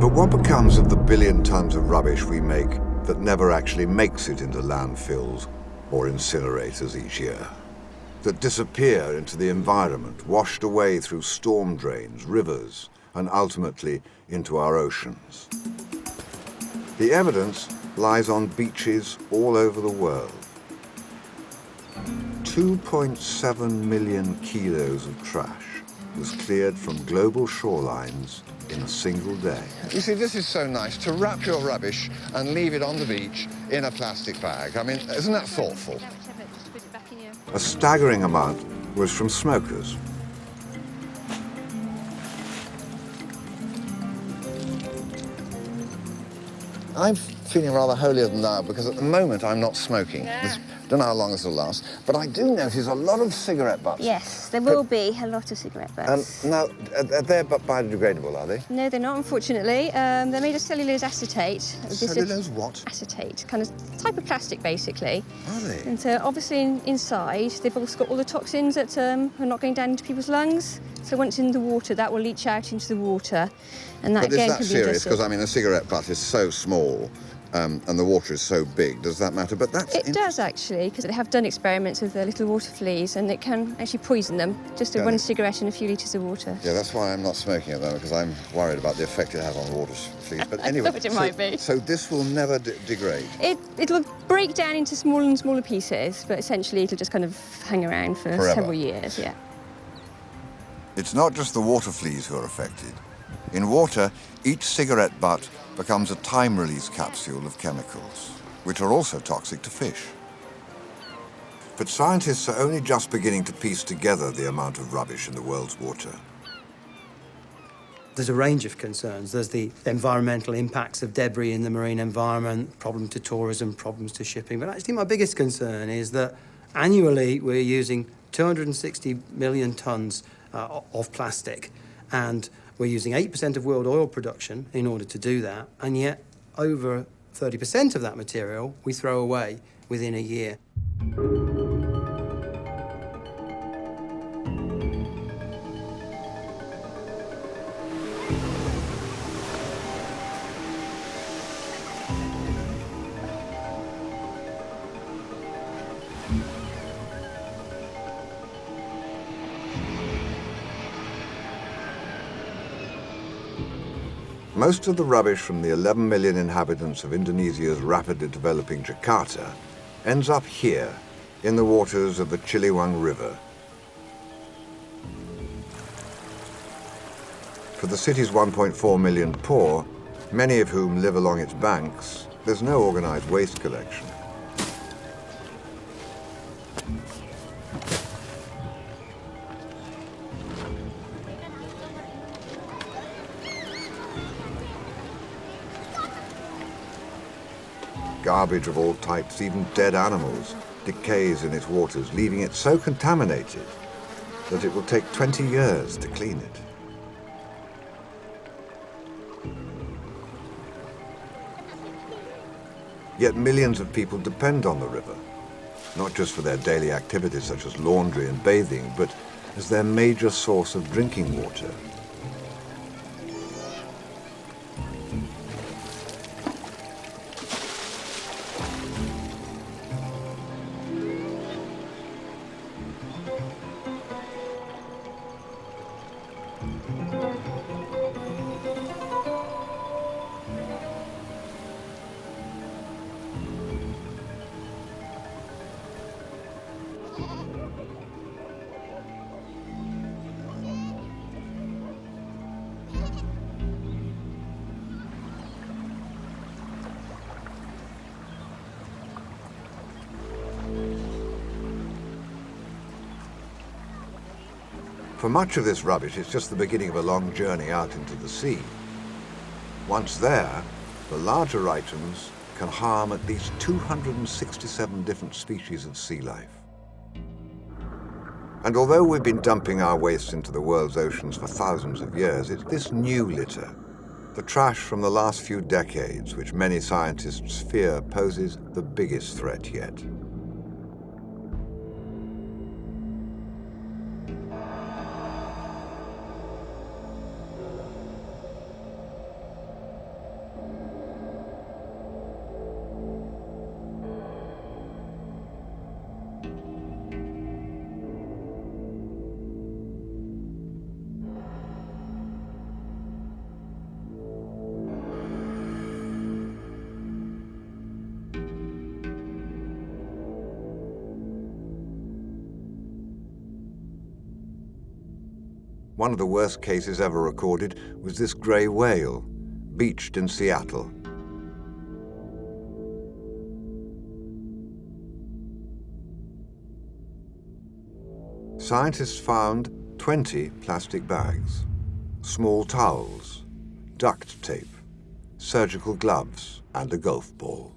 But what becomes of the billion tons of rubbish we make that never actually makes it into landfills or incinerators each year? That disappear into the environment, washed away through storm drains, rivers, and ultimately into our oceans. The evidence lies on beaches all over the world. 2.7 million kilos of trash was cleared from global shorelines in a single day. You see, this is so nice, to wrap your rubbish and leave it on the beach in a plastic bag. I mean, isn't that thoughtful? A staggering amount was from smokers. I'm feeling rather holier than thou because at the moment I'm not smoking. Don't know how long this will last, but I do notice a lot of cigarette butts. Yes, there will be a lot of cigarette butts. Now, they're biodegradable, are they? No, they're not, unfortunately. They're made of cellulose acetate. Cellulose what? Acetate, kind of type of plastic, basically. Are they? And obviously inside, they've also got all the toxins that are not going down into people's lungs. So once in the water, that will leach out into the water, and that But again is that can be serious? addressed. Because I mean, a cigarette butt is so small, and the water is so big. Does that matter? But that's It does actually, because they have done experiments with the little water fleas, and it can actually poison them. Just Can one it? cigarette and a few litres of water. Yeah, that's why I'm not smoking at the moment, because I'm worried about the effect it has on water fleas. But anyway, thought it might be. So this will never degrade. It'll break down into smaller and smaller pieces, but essentially it'll just kind of hang around for Forever. several years. Yeah. It's not just the water fleas who are affected. In water, each cigarette butt becomes a time-release capsule of chemicals, which are also toxic to fish. But scientists are only just beginning to piece together the amount of rubbish in the world's water. There's a range of concerns. There's the environmental impacts of debris in the marine environment, problem to tourism, problems to shipping. But actually my biggest concern is that annually we're using 260 million tonnes of plastic, and we're using 8% of world oil production in order to do that, and yet over 30% of that material we throw away within a year. Most of the rubbish from the 11 million inhabitants of Indonesia's rapidly developing Jakarta ends up here, in the waters of the Ciliwung River. For the city's 1.4 million poor, many of whom live along its banks, there's no organized waste collection. Garbage of all types, even dead animals, decays in its waters, leaving it so contaminated that it will take 20 years to clean it. Yet millions of people depend on the river, not just for their daily activities such as laundry and bathing, but as their major source of drinking water. For much of this rubbish, it's just the beginning of a long journey out into the sea. Once there, the larger items can harm at least 267 different species of sea life. And although we've been dumping our waste into the world's oceans for thousands of years, it's this new litter, the trash from the last few decades, which many scientists fear poses the biggest threat yet. One of the worst cases ever recorded was this grey whale, beached in Seattle. Scientists found 20 plastic bags, small towels, duct tape, surgical gloves, and a golf ball.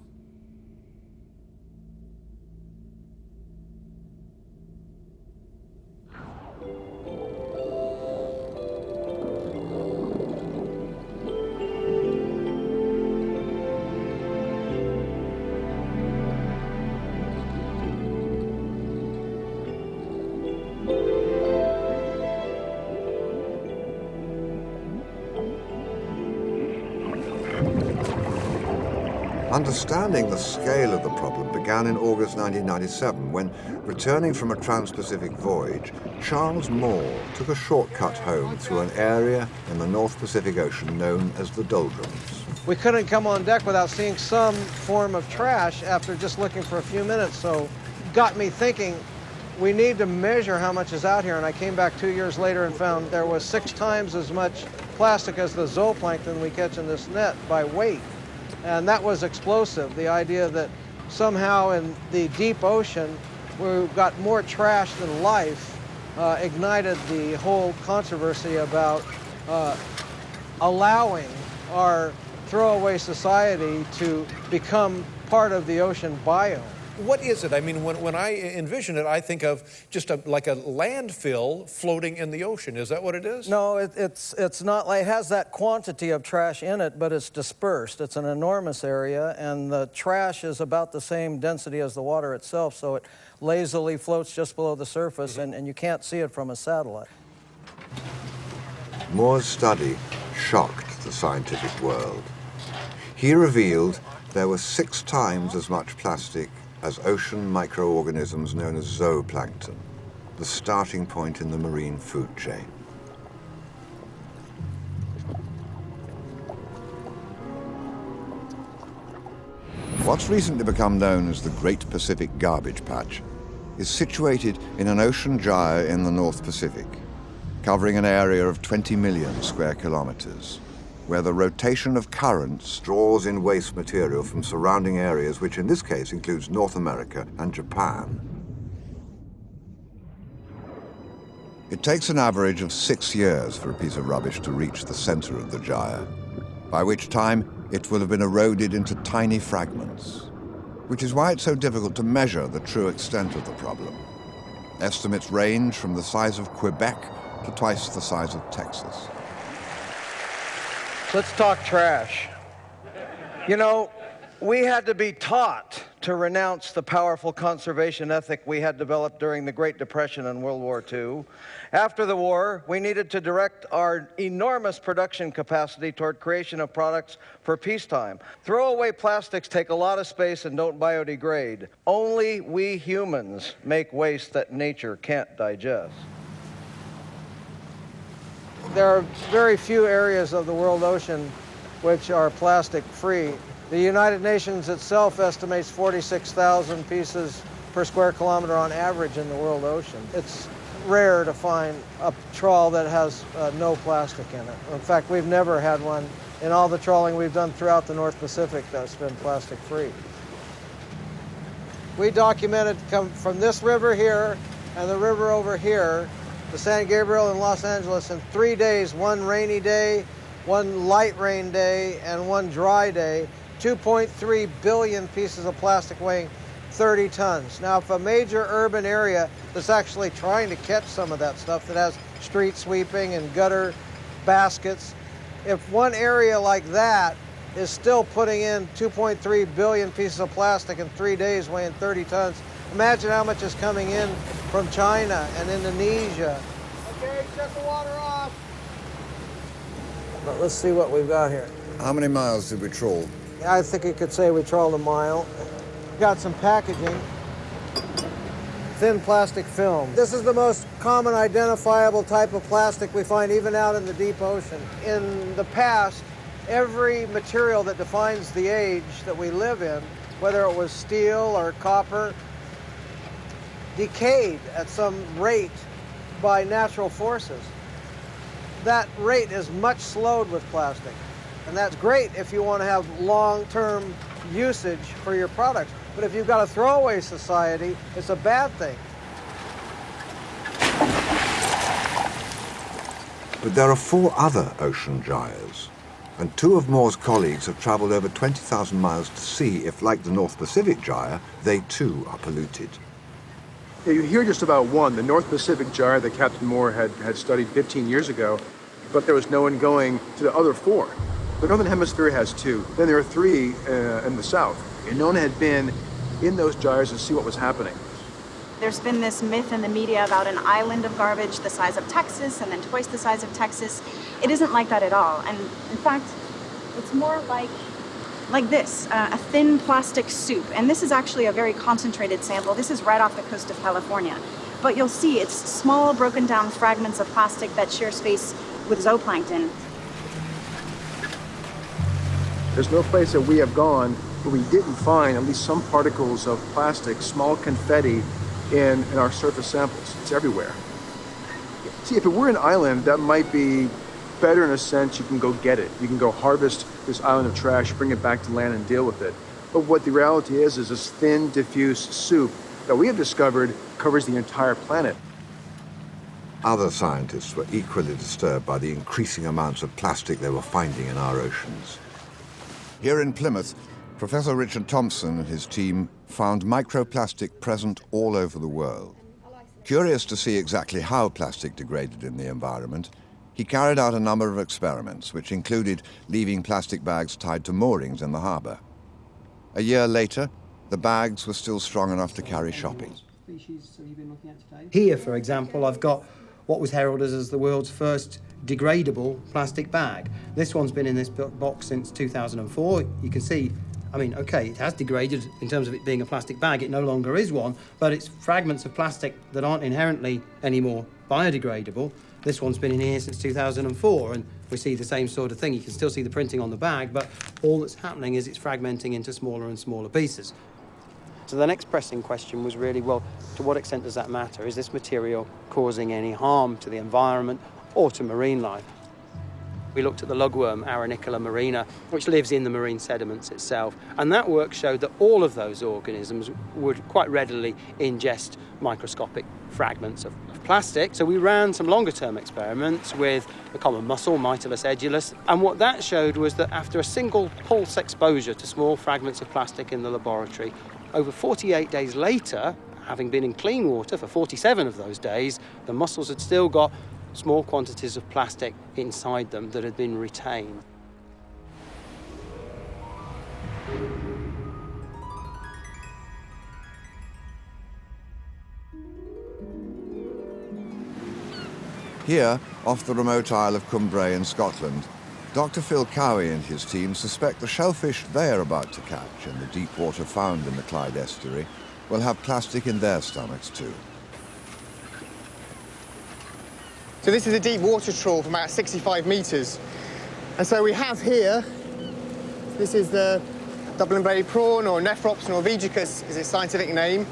Understanding the scale of the problem began in August 1997 when, returning from a trans-Pacific voyage, Charles Moore took a shortcut home through an area in the North Pacific Ocean known as the Doldrums. We couldn't come on deck without seeing some form of trash after just looking for a few minutes, so it got me thinking, we need to measure how much is out here, and I came back 2 years later and found there was 6 times as much plastic as the zooplankton we catch in this net by weight. And that was explosive, the idea that somehow in the deep ocean we've got more trash than life ignited the whole controversy about allowing our throwaway society to become part of the ocean biome. What is it? I mean, when I envision it, I think of just like a landfill floating in the ocean. Is that what it is? No, it's not like, it has that quantity of trash in it, but it's dispersed. It's an enormous area, and the trash is about the same density as the water itself, so it lazily floats just below the surface, and you can't see it from a satellite. Moore's study shocked the scientific world. He revealed there was 6 times as much plastic as ocean microorganisms known as zooplankton, the starting point in the marine food chain. What's recently become known as the Great Pacific Garbage Patch is situated in an ocean gyre in the North Pacific, covering an area of 20 million square kilometers, where the rotation of currents draws in waste material from surrounding areas, which in this case includes North America and Japan. It takes an average of 6 years for a piece of rubbish to reach the center of the gyre, by which time it will have been eroded into tiny fragments. which is why it's so difficult to measure the true extent of the problem. Estimates range from the size of Quebec to twice the size of Texas. Let's talk trash. You know, we had to be taught to renounce the powerful conservation ethic we had developed during the Great Depression and World War II. After the war, we needed to direct our enormous production capacity toward creation of products for peacetime. Throwaway plastics take a lot of space and don't biodegrade. Only we humans make waste that nature can't digest. There are very few areas of the world ocean which are plastic-free. The United Nations itself estimates 46,000 pieces per square kilometer on average in the world ocean. It's rare to find a trawl that has no plastic in it. In fact, we've never had one in all the trawling we've done throughout the North Pacific that's been plastic-free. We documented from this river here and the river over here, the San Gabriel and Los Angeles, in 3 days, one rainy day, one light rain day, and one dry day, 2.3 billion pieces of plastic weighing 30 tons. Now, if a major urban area that's actually trying to catch some of that stuff, that has street sweeping and gutter baskets, if one area like that is still putting in 2.3 billion pieces of plastic in 3 days weighing 30 tons, imagine how much is coming in from China and Indonesia. Okay, shut the water off. But let's see what we've got here. How many miles did we trawl? I think you could say we trawled a mile. Got some packaging. Thin plastic film. This is the most common identifiable type of plastic we find even out in the deep ocean. In the past, every material that defines the age that we live in, whether it was steel or copper, decayed at some rate by natural forces. That rate is much slowed with plastic. And that's great if you want to have long-term usage for your products. But if you've got a throwaway society, it's a bad thing. But there are 4 other ocean gyres, and 2 of Moore's colleagues have traveled over 20,000 miles to see if, like the North Pacific gyre, they too are polluted. Yeah, you hear just about one, the North Pacific gyre that Captain Moore had studied 15 years ago, but there was no one going to the other 4. The Northern Hemisphere has 2. Then there are 3 in the South. And no one had been in those gyres to see what was happening. There's been this myth in the media about an island of garbage the size of Texas and then twice the size of Texas. It isn't like that at all. And in fact, it's more like this, a thin plastic soup. And this is actually a very concentrated sample. This is right off the coast of California. But you'll see it's small, broken down fragments of plastic that share space with zooplankton. There's no place that we have gone where we didn't find at least some particles of plastic, small confetti in our surface samples. It's everywhere. See, if it were an island, that might be better in a sense. You can go get it. You can go harvest this island of trash, bring it back to land and deal with it. But what the reality is this thin, diffuse soup that we have discovered covers the entire planet. Other scientists were equally disturbed by the increasing amounts of plastic they were finding in our oceans. Here in Plymouth, Professor Richard Thompson and his team found microplastic present all over the world. Curious to see exactly how plastic degraded in the environment, he carried out a number of experiments, which included leaving plastic bags tied to moorings in the harbour. A year later, the bags were still strong enough to carry shopping. Here, for example, I've got what was heralded as the world's first degradable plastic bag. This one's been in this box since 2004. You can see, I mean, okay, it has degraded in terms of it being a plastic bag. It no longer is one, but it's fragments of plastic that aren't inherently anymore biodegradable. This one's been in here since 2004, and we see the same sort of thing. You can still see the printing on the bag, but all that's happening is it's fragmenting into smaller and smaller pieces. So the next pressing question was really, well, to what extent does that matter? Is this material causing any harm to the environment or to marine life? We looked at the lugworm, Arenicola marina, which lives in the marine sediments itself, and that work showed that all of those organisms would quite readily ingest microscopic fragments of plastic. So we ran some longer-term experiments with the common mussel, Mytilus edulis, and what that showed was that after a single pulse exposure to small fragments of plastic in the laboratory, Over 48 days later, having been in clean water for 47 of those days, the mussels had still got small quantities of plastic inside them that had been retained. Here, off the remote Isle of Cumbrae in Scotland, Dr. Phil Cowie and his team suspect the shellfish they are about to catch in the deep water found in the Clyde estuary will have plastic in their stomachs too. So this is a deep water trawl from about 65 metres. And so we have here, this is the Dublin-bellied prawn, or Nephrops norvegicus is its scientific name.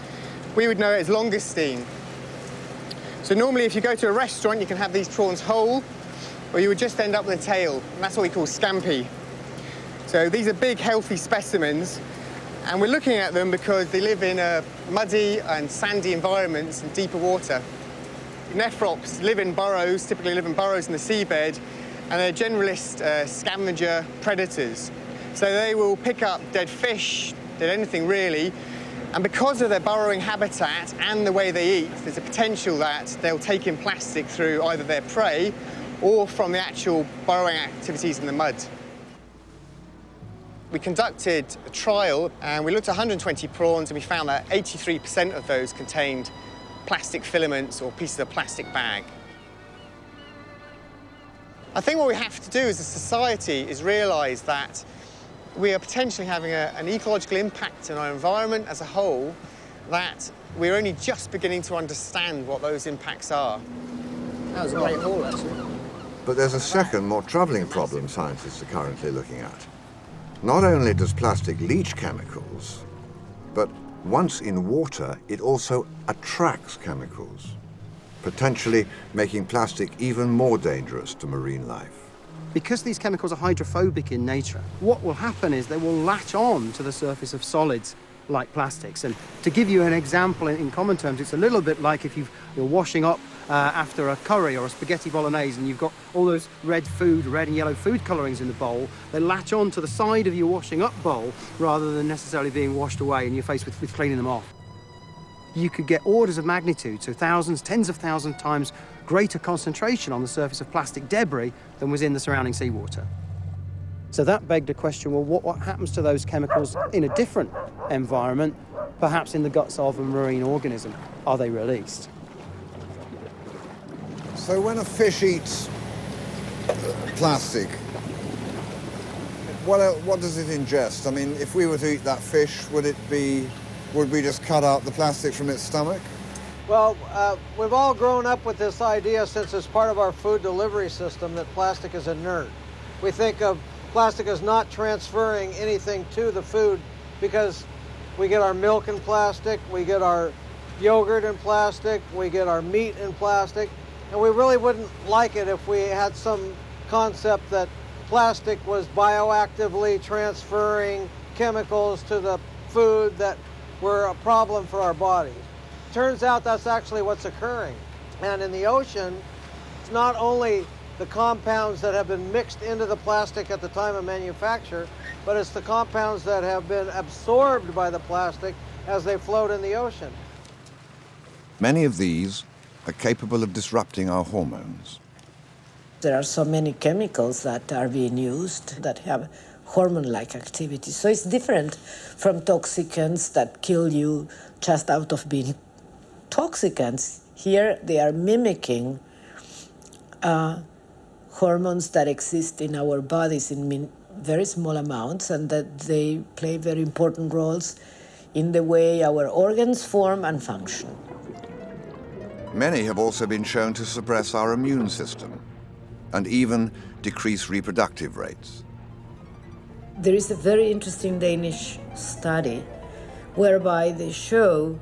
We would know it as longustine. So normally if you go to a restaurant, you can have these prawns whole, or you would just end up with a tail, and that's what we call scampi. So these are big, healthy specimens, and we're looking at them because they live in muddy and sandy environments in deeper water. Nephrops live in burrows, typically live in burrows in the seabed, and they're generalist scavenger predators. So they will pick up dead fish, dead anything really, and because of their burrowing habitat and the way they eat, there's a potential that they'll take in plastic through either their prey or from the actual burrowing activities in the mud. We conducted a trial and we looked at 120 prawns and we found that 83% of those contained plastic filaments or pieces of plastic bag. I think what we have to do as a society is realise that we are potentially having an ecological impact on our environment as a whole, that we're only just beginning to understand what those impacts are. That was a great haul, actually. But there's a second, more troubling problem scientists are currently looking at. Not only does plastic leach chemicals, but once in water, it also attracts chemicals, potentially making plastic even more dangerous to marine life. Because these chemicals are hydrophobic in nature, what will happen is they will latch on to the surface of solids like plastics. And to give you an example in common terms, it's a little bit like if you're washing up after a curry or a spaghetti bolognese and you've got all those red and yellow food colourings in the bowl. They latch on to the side of your washing up bowl rather than necessarily being washed away and you're faced with cleaning them off. You could get orders of magnitude, so thousands, tens of thousands times greater concentration on the surface of plastic debris than was in the surrounding seawater. So that begged a question, well, what happens to those chemicals in a different environment, perhaps in the guts of a marine organism? Are they released? So when a fish eats plastic, what does it ingest? I mean, if we were to eat that fish, would we just cut out the plastic from its stomach? Well, we've all grown up with this idea since it's part of our food delivery system that plastic is inert. We think of plastic as not transferring anything to the food because we get our milk in plastic, we get our yogurt in plastic, we get our meat in plastic, and we really wouldn't like it if we had some concept that plastic was bioactively transferring chemicals to the food that were a problem for our bodies. Turns out that's actually what's occurring. And in the ocean, it's not only the compounds that have been mixed into the plastic at the time of manufacture, but it's the compounds that have been absorbed by the plastic as they float in the ocean. Many of these are capable of disrupting our hormones. There are so many chemicals that are being used that have hormone-like activity. So it's different from toxicants that kill you just out of being toxicants. Here they are mimicking hormones that exist in our bodies in very small amounts, and that they play very important roles in the way our organs form and function. Many have also been shown to suppress our immune system and even decrease reproductive rates. There is a very interesting Danish study whereby they show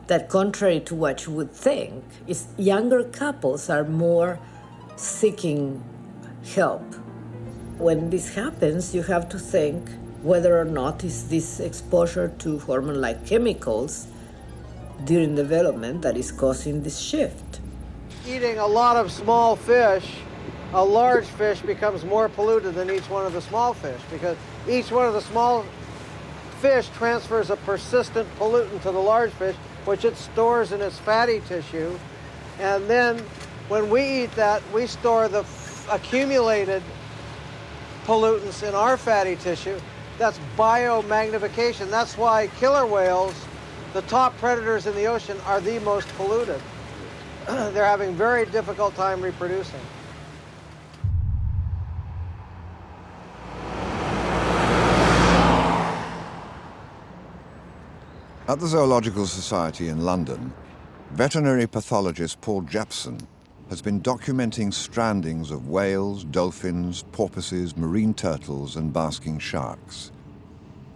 that, contrary to what you would think, is younger couples are more seeking help. When this happens, you have to think whether or not is this exposure to hormone-like chemicals during development that is causing this shift. Eating a lot of small fish, a large fish becomes more polluted than each one of the small fish because each one of the small fish transfers a persistent pollutant to the large fish, which it stores in its fatty tissue. And then when we eat that, we store the accumulated pollutants in our fatty tissue. That's biomagnification. That's why killer whales, the top predators in the ocean, are the most polluted. They're having a very difficult time reproducing. At the Zoological Society in London, veterinary pathologist Paul Jepson has been documenting strandings of whales, dolphins, porpoises, marine turtles, and basking sharks.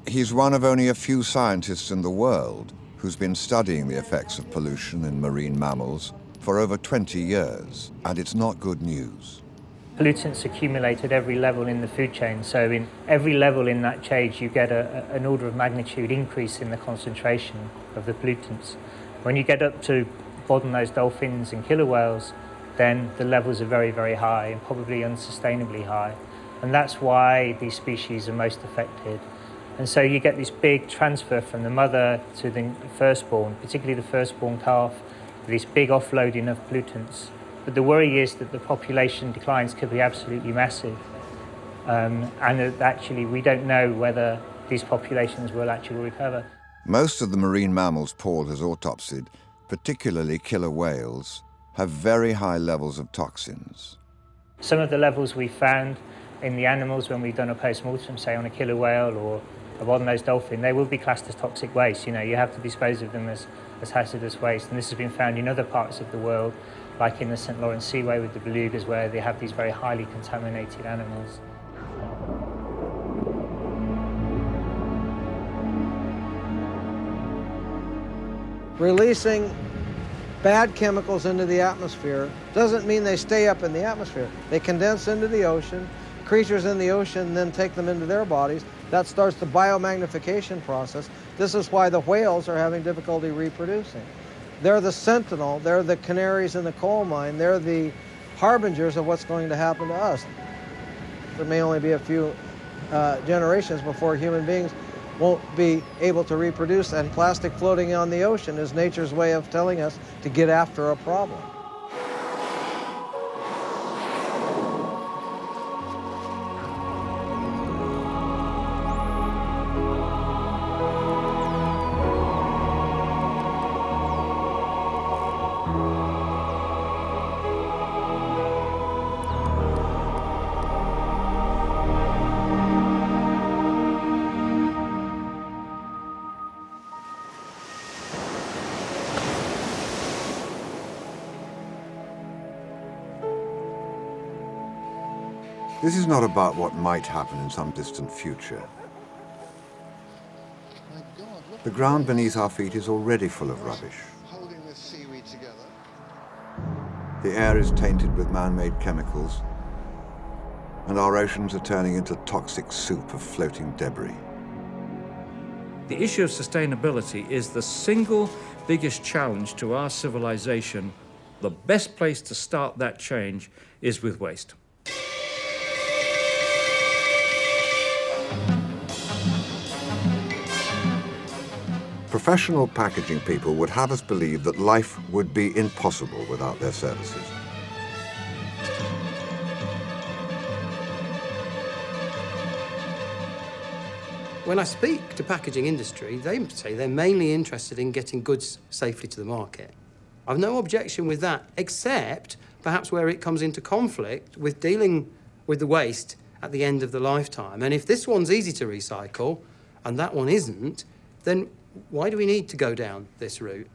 He's one of only a few scientists in the world who's been studying the effects of pollution in marine mammals for over 20 years, and it's not good news. Pollutants accumulate at every level in the food chain, so in every level in that chain you get an order of magnitude increase in the concentration of the pollutants. When you get up to bottlenose dolphins and killer whales, then the levels are very, very high and probably unsustainably high. And that's why these species are most affected. And so you get this big transfer from the mother to the firstborn, particularly the firstborn calf, this big offloading of pollutants. But the worry is that the population declines could be absolutely massive. And that actually we don't know whether these populations will actually recover. Most of the marine mammals Paul has autopsied, particularly killer whales, have very high levels of toxins. Some of the levels we found in the animals when we've done a post-mortem, say on a killer whale or a bottlenose dolphin, they will be classed as toxic waste. You know, you have to dispose of them as hazardous waste. And this has been found in other parts of the world, like in the St. Lawrence Seaway with the belugas, where they have these very highly contaminated animals. Releasing bad chemicals into the atmosphere doesn't mean they stay up in the atmosphere. They condense into the ocean. Creatures in the ocean then take them into their bodies. That starts the biomagnification process. This is why the whales are having difficulty reproducing. They're the sentinel, they're the canaries in the coal mine, they're the harbingers of what's going to happen to us. There may only be a few generations before human beings won't be able to reproduce, and plastic floating on the ocean is nature's way of telling us to get after a problem. This is not about what might happen in some distant future. The ground beneath our feet is already full of rubbish. The air is tainted with man-made chemicals, and our oceans are turning into toxic soup of floating debris. The issue of sustainability is the single biggest challenge to our civilization. The best place to start that change is with waste. Professional packaging people would have us believe that life would be impossible without their services. When I speak to packaging industry, they say they're mainly interested in getting goods safely to the market. I've no objection with that, except perhaps where it comes into conflict with dealing with the waste at the end of the lifetime. And if this one's easy to recycle and that one isn't, then why do we need to go down this route?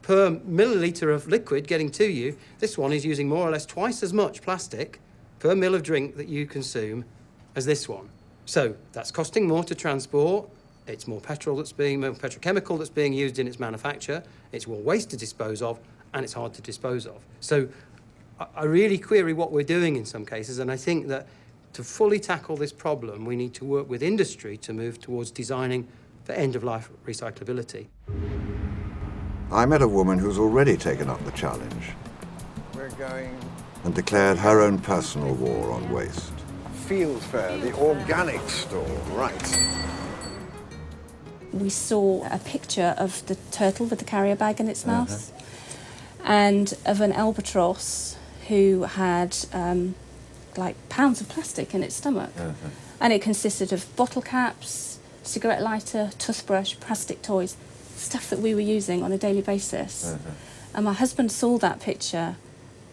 Per milliliter of liquid getting to you, this one is using more or less twice as much plastic per mil of drink that you consume as this one. So that's costing more to transport, it's more petrochemical that's being used in its manufacture, it's more waste to dispose of, and it's hard to dispose of. So I really query what we're doing in some cases, and I think that to fully tackle this problem, we need to work with industry to move towards designing for end-of-life recyclability. I met a woman who's already taken up the challenge We're going and declared her own personal war on waste. Field Fair, the organic store, right. we saw a picture of the turtle with the carrier bag in its mouth and of an albatross who had like pounds of plastic in its stomach. And it consisted of bottle caps, cigarette lighter, toothbrush, plastic toys, stuff that we were using on a daily basis. And my husband saw that picture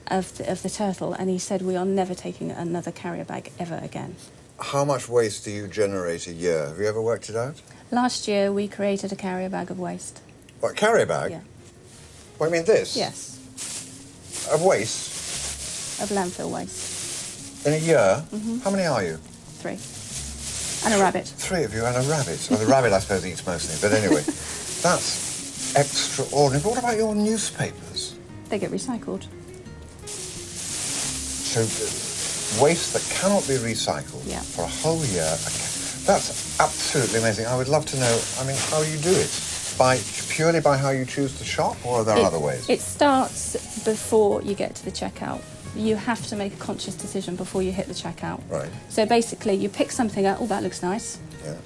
of the turtle and he said, we are never taking another carrier bag ever again. How much waste do you generate a year? Have you ever worked it out? Last year we created a carrier bag of waste. What, carrier bag? Yeah. What, you mean this? Yes. Of waste? Of landfill waste. In a year? How many are you? 3. And a rabbit. 3 of you and a rabbit. Well, the rabbit, I suppose, eats mostly. But anyway, that's extraordinary. But what about your newspapers? They get recycled. So, waste that cannot be recycled for a whole year. That's absolutely amazing. I would love to know, I mean, how you do it. Purely by how you choose to shop, or are there other ways? It starts before you get to the checkout. You have to make a conscious decision before you hit the checkout. Right. So basically, you pick something up, oh, that looks nice. Yeah.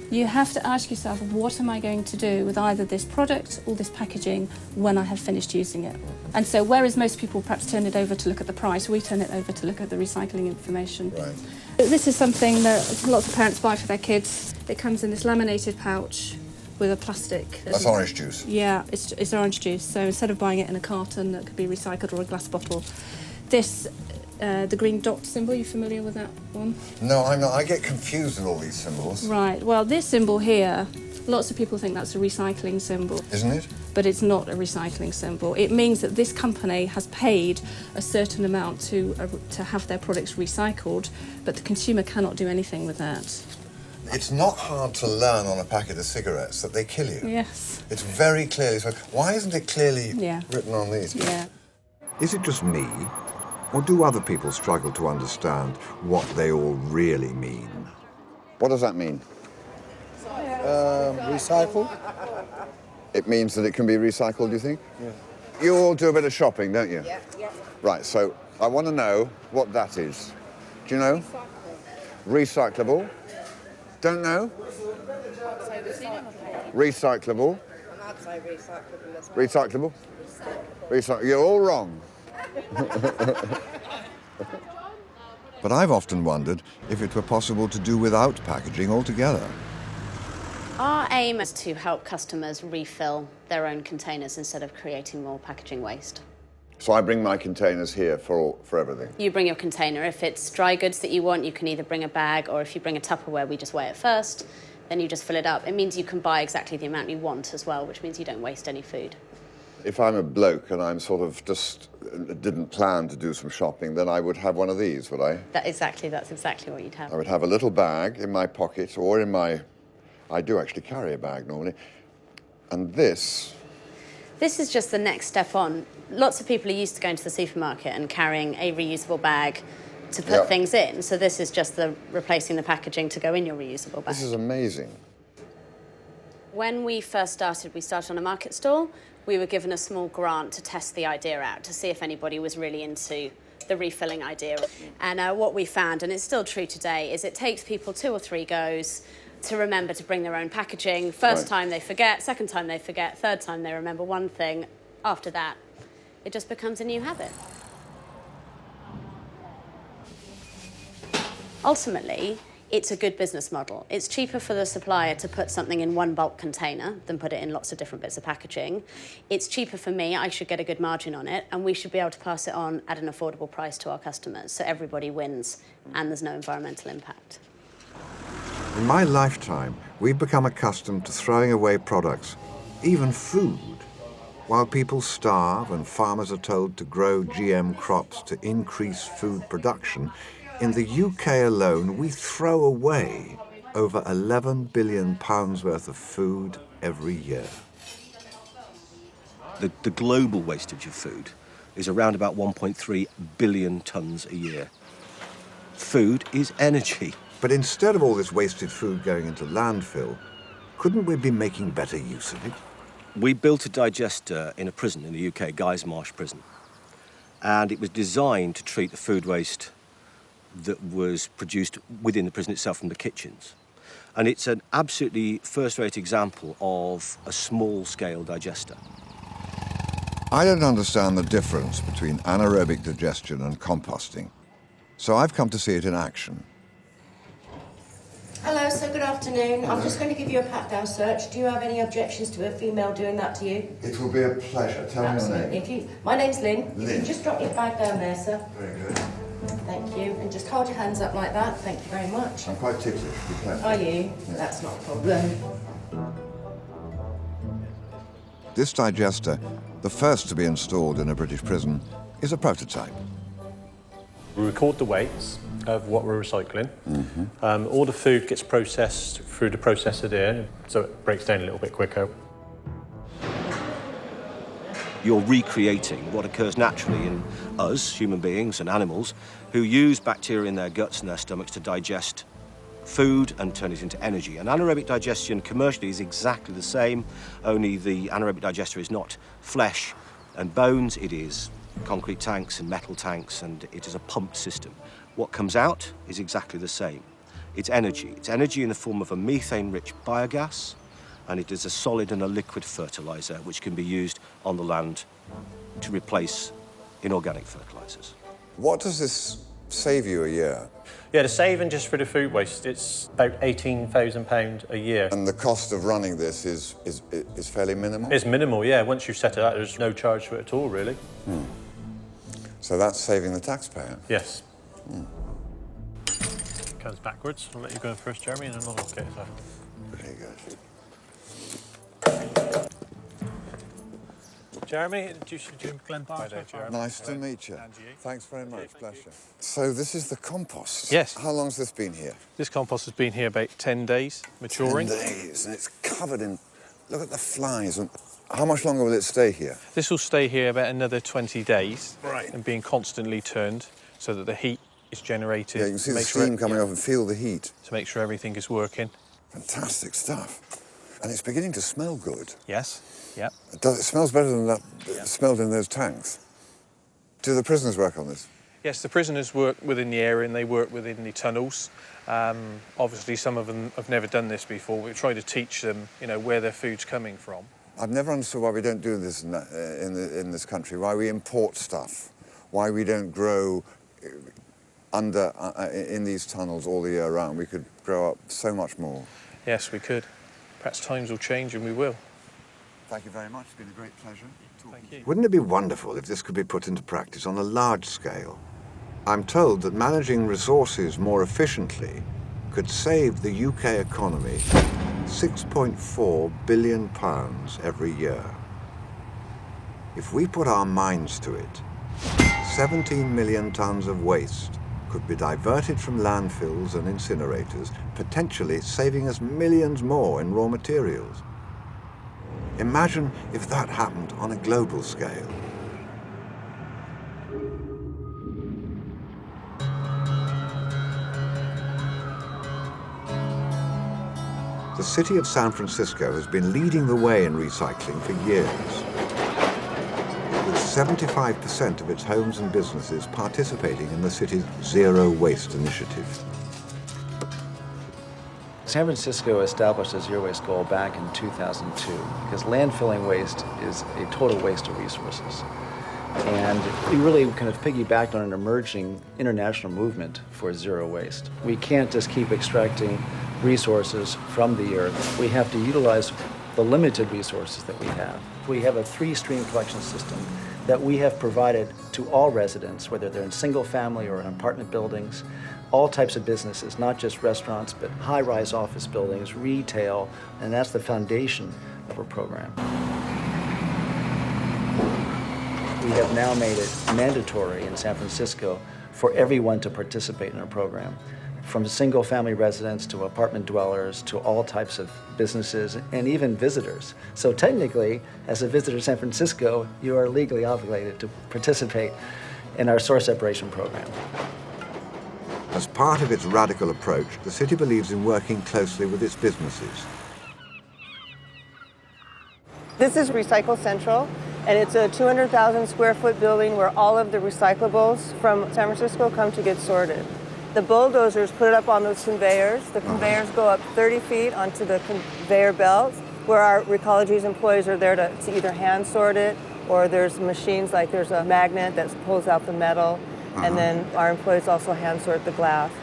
You have to ask yourself, what am I going to do with either this product or this packaging when I have finished using it? And so whereas most people perhaps turn it over to look at the price, we turn it over to look at the recycling information. Right. This is something that lots of parents buy for their kids. It comes in this laminated pouch with a plastic. That's orange juice? Yeah, it's orange juice. So instead of buying it in a carton that could be recycled or a glass bottle, this, the green dot symbol, you familiar with that one? No, I'm not. I get confused with all these symbols. Right, well, this symbol here, lots of people think that's a recycling symbol. Isn't it? But it's not a recycling symbol. It means that this company has paid a certain amount to have their products recycled, but the consumer cannot do anything with that. It's not hard to learn on a packet of cigarettes that they kill you. Yes. It's very clearly. So why isn't it clearly written on these? Yeah. Is it just me, or do other people struggle to understand what they all really mean? What does that mean? Recycle. It means that it can be recycled, you think? Yeah. You all do a bit of shopping, don't you? Yeah. Right, so I want to know what that is. Do you know? Recyclable. Don't know? Recyclable. I'd say recyclable as well. Recyclable? Recyclable. You're all wrong. But I've often wondered if it were possible to do without packaging altogether. Our aim is to help customers refill their own containers instead of creating more packaging waste. So I bring my containers here for everything? You bring your container. If it's dry goods that you want, you can either bring a bag, or if you bring a Tupperware, we just weigh it first, then you just fill it up. It means you can buy exactly the amount you want as well, which means you don't waste any food. If I'm a bloke and I'm sort of just didn't plan to do some shopping, then I would have one of these, would I? That's exactly what you'd have. I would have a little bag in my pocket or in my... I do actually carry a bag normally. And this... This is just the next step on. Lots of people are used to going to the supermarket and carrying a reusable bag to put things in. So this is just replacing the packaging to go in your reusable bag. This is amazing. When we first started, we started on a market stall. We were given a small grant to test the idea out, to see if anybody was really into the refilling idea. And what we found, and it's still true today, is it takes people 2 or 3 goes to remember to bring their own packaging. First time they forget, second time they forget, third time they remember one thing. After that, it just becomes a new habit. Ultimately, it's a good business model. It's cheaper for the supplier to put something in one bulk container than put it in lots of different bits of packaging. It's cheaper for me, I should get a good margin on it, and we should be able to pass it on at an affordable price to our customers, so everybody wins and there's no environmental impact. In my lifetime, we've become accustomed to throwing away products, even food, while people starve and farmers are told to grow GM crops to increase food production. In the UK alone, we throw away over £11 billion worth of food every year. The global wastage of food is around about 1.3 billion tonnes a year. Food is energy. But instead of all this wasted food going into landfill, couldn't we be making better use of it? We built a digester in a prison in the UK, Guy's Marsh Prison. And it was designed to treat the food waste that was produced within the prison itself from the kitchens. And it's an absolutely first-rate example of a small-scale digester. I don't understand the difference between anaerobic digestion and composting, so I've come to see it in action. Hello, sir, good afternoon. I'm just going to give you a pat-down search. Do you have any objections to a female doing that to you? It will be a pleasure. Tell me your name. My name's Lynn. Lynn. You can just drop your bag down there, sir. Very good. Thank you. And just hold your hands up like that. Thank you very much. I'm quite ticklish. Be careful. Are you? That's not a problem. This digester, the first to be installed in a British prison, is a prototype. We record the weights of what we're recycling. All the food gets processed through the processor there, so it breaks down a little bit quicker. You're recreating what occurs naturally in us, human beings and animals, who use bacteria in their guts and their stomachs to digest food and turn it into energy. And anaerobic digestion commercially is exactly the same, only the anaerobic digester is not flesh and bones, it is concrete tanks and metal tanks, and it is a pumped system. What comes out is exactly the same. It's energy. It's energy in the form of a methane-rich biogas, and it is a solid and a liquid fertilizer which can be used on the land to replace inorganic fertilizers. What does this save you a year? Yeah, the saving just for the food waste, it's about £18,000 a year. And the cost of running this is fairly minimal? It's minimal, yeah. Once you've set it up, there's no charge for it at all, really. So that's saving the taxpayer? Yes. Comes backwards. I'll let you go first, Jeremy, and then I'll get it out. Very good. Jeremy, introduce you to Glenn Barker. Nice to meet you. Thanks very much. Pleasure. So this is the compost? Yes. How long's this been here? This compost has been here about 10 days, maturing. 10 days, and it's covered in... Look at the flies. And how much longer will it stay here? This will stay here about another 20 days. Right. And being constantly turned so that the heat is generated. Yeah, you can see the steam coming off and feel the heat. To make sure everything is working. Fantastic stuff. And it's beginning to smell good. Yes. Yep. It smells better than that it smelled in those tanks. Do the prisoners work on this? Yes, the prisoners work within the area and they work within the tunnels. Obviously, some of them have never done this before. We try to teach them, you know, where their food's coming from. I've never understood why we don't do this in this country, why we import stuff, why we don't grow in these tunnels all the year round. We could grow up so much more. Yes, we could. Perhaps times will change and we will. Thank you very much. It's been a great pleasure. Thank you. Wouldn't it be wonderful if this could be put into practice on a large scale? I'm told that managing resources more efficiently could save the UK economy £6.4 billion every year. If we put our minds to it, 17 million tonnes of waste could be diverted from landfills and incinerators, potentially saving us millions more in raw materials. Imagine if that happened on a global scale. The city of San Francisco has been leading the way in recycling for years, with 75% of its homes and businesses participating in the city's Zero Waste initiative. San Francisco established a zero waste goal back in 2002 because landfilling waste is a total waste of resources. And we really kind of piggybacked on an emerging international movement for zero waste. We can't just keep extracting resources from the earth. We have to utilize the limited resources that we have. We have a three-stream collection system that we have provided to all residents, whether they're in single family or in apartment buildings, all types of businesses, not just restaurants, but high-rise office buildings, retail, and that's the foundation of our program. We have now made it mandatory in San Francisco for everyone to participate in our program, from single-family residents to apartment dwellers to all types of businesses and even visitors. So technically, as a visitor to San Francisco, you are legally obligated to participate in our source separation program. As part of its radical approach, the city believes in working closely with its businesses. This is Recycle Central, and it's a 200,000 square foot building where all of the recyclables from San Francisco come to get sorted. The bulldozers put it up on those conveyors. The conveyors go up 30 feet onto the conveyor belts, where our Recology's employees are there to either hand sort it, or there's machines like there's a magnet that pulls out the metal, and then our employees also hand sort the glass.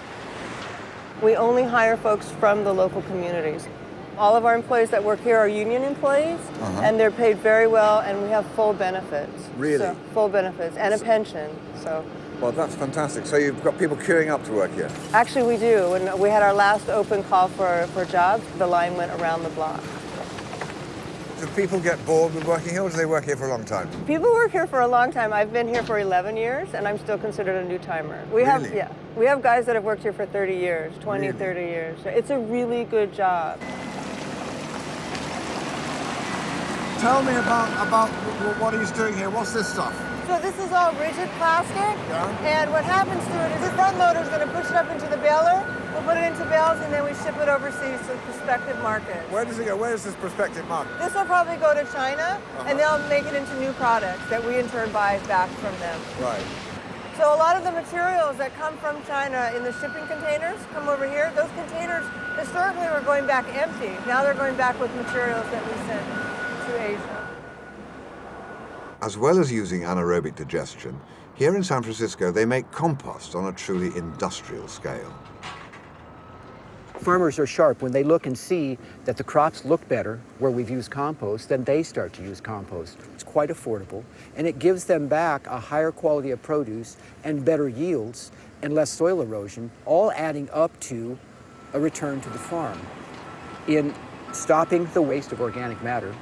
We only hire folks from the local communities. All of our employees that work here are union employees, and they're paid very well, and we have full benefits. Really? So, full benefits, and a pension, so. Well, that's fantastic. So you've got people queuing up to work here? Actually, we do. When we had our last open call for jobs, the line went around the block. Do people get bored with working here, or do they work here for a long time? People work here for a long time. I've been here for 11 years, and I'm still considered a new timer. We have guys that have worked here for 30 years, 20, 30 years. It's a really good job. Tell me about what he's doing here. What's this stuff? So this is all rigid plastic, and what happens to it is the front loader is going to push it up into the baler. We'll put it into bales, and then we ship it overseas to prospective markets. Where does it go? Where is this prospective market? This will probably go to China, and they'll make it into new products that we in turn buy back from them. Right. So a lot of the materials that come from China in the shipping containers come over here. Those containers historically were going back empty. Now they're going back with materials that we sent to Asia. As well as using anaerobic digestion, here in San Francisco they make compost on a truly industrial scale. Farmers are sharp. When they look and see that the crops look better where we've used compost, then they start to use compost. It's quite affordable, and it gives them back a higher quality of produce and better yields and less soil erosion, all adding up to a return to the farm. In stopping the waste of organic matter,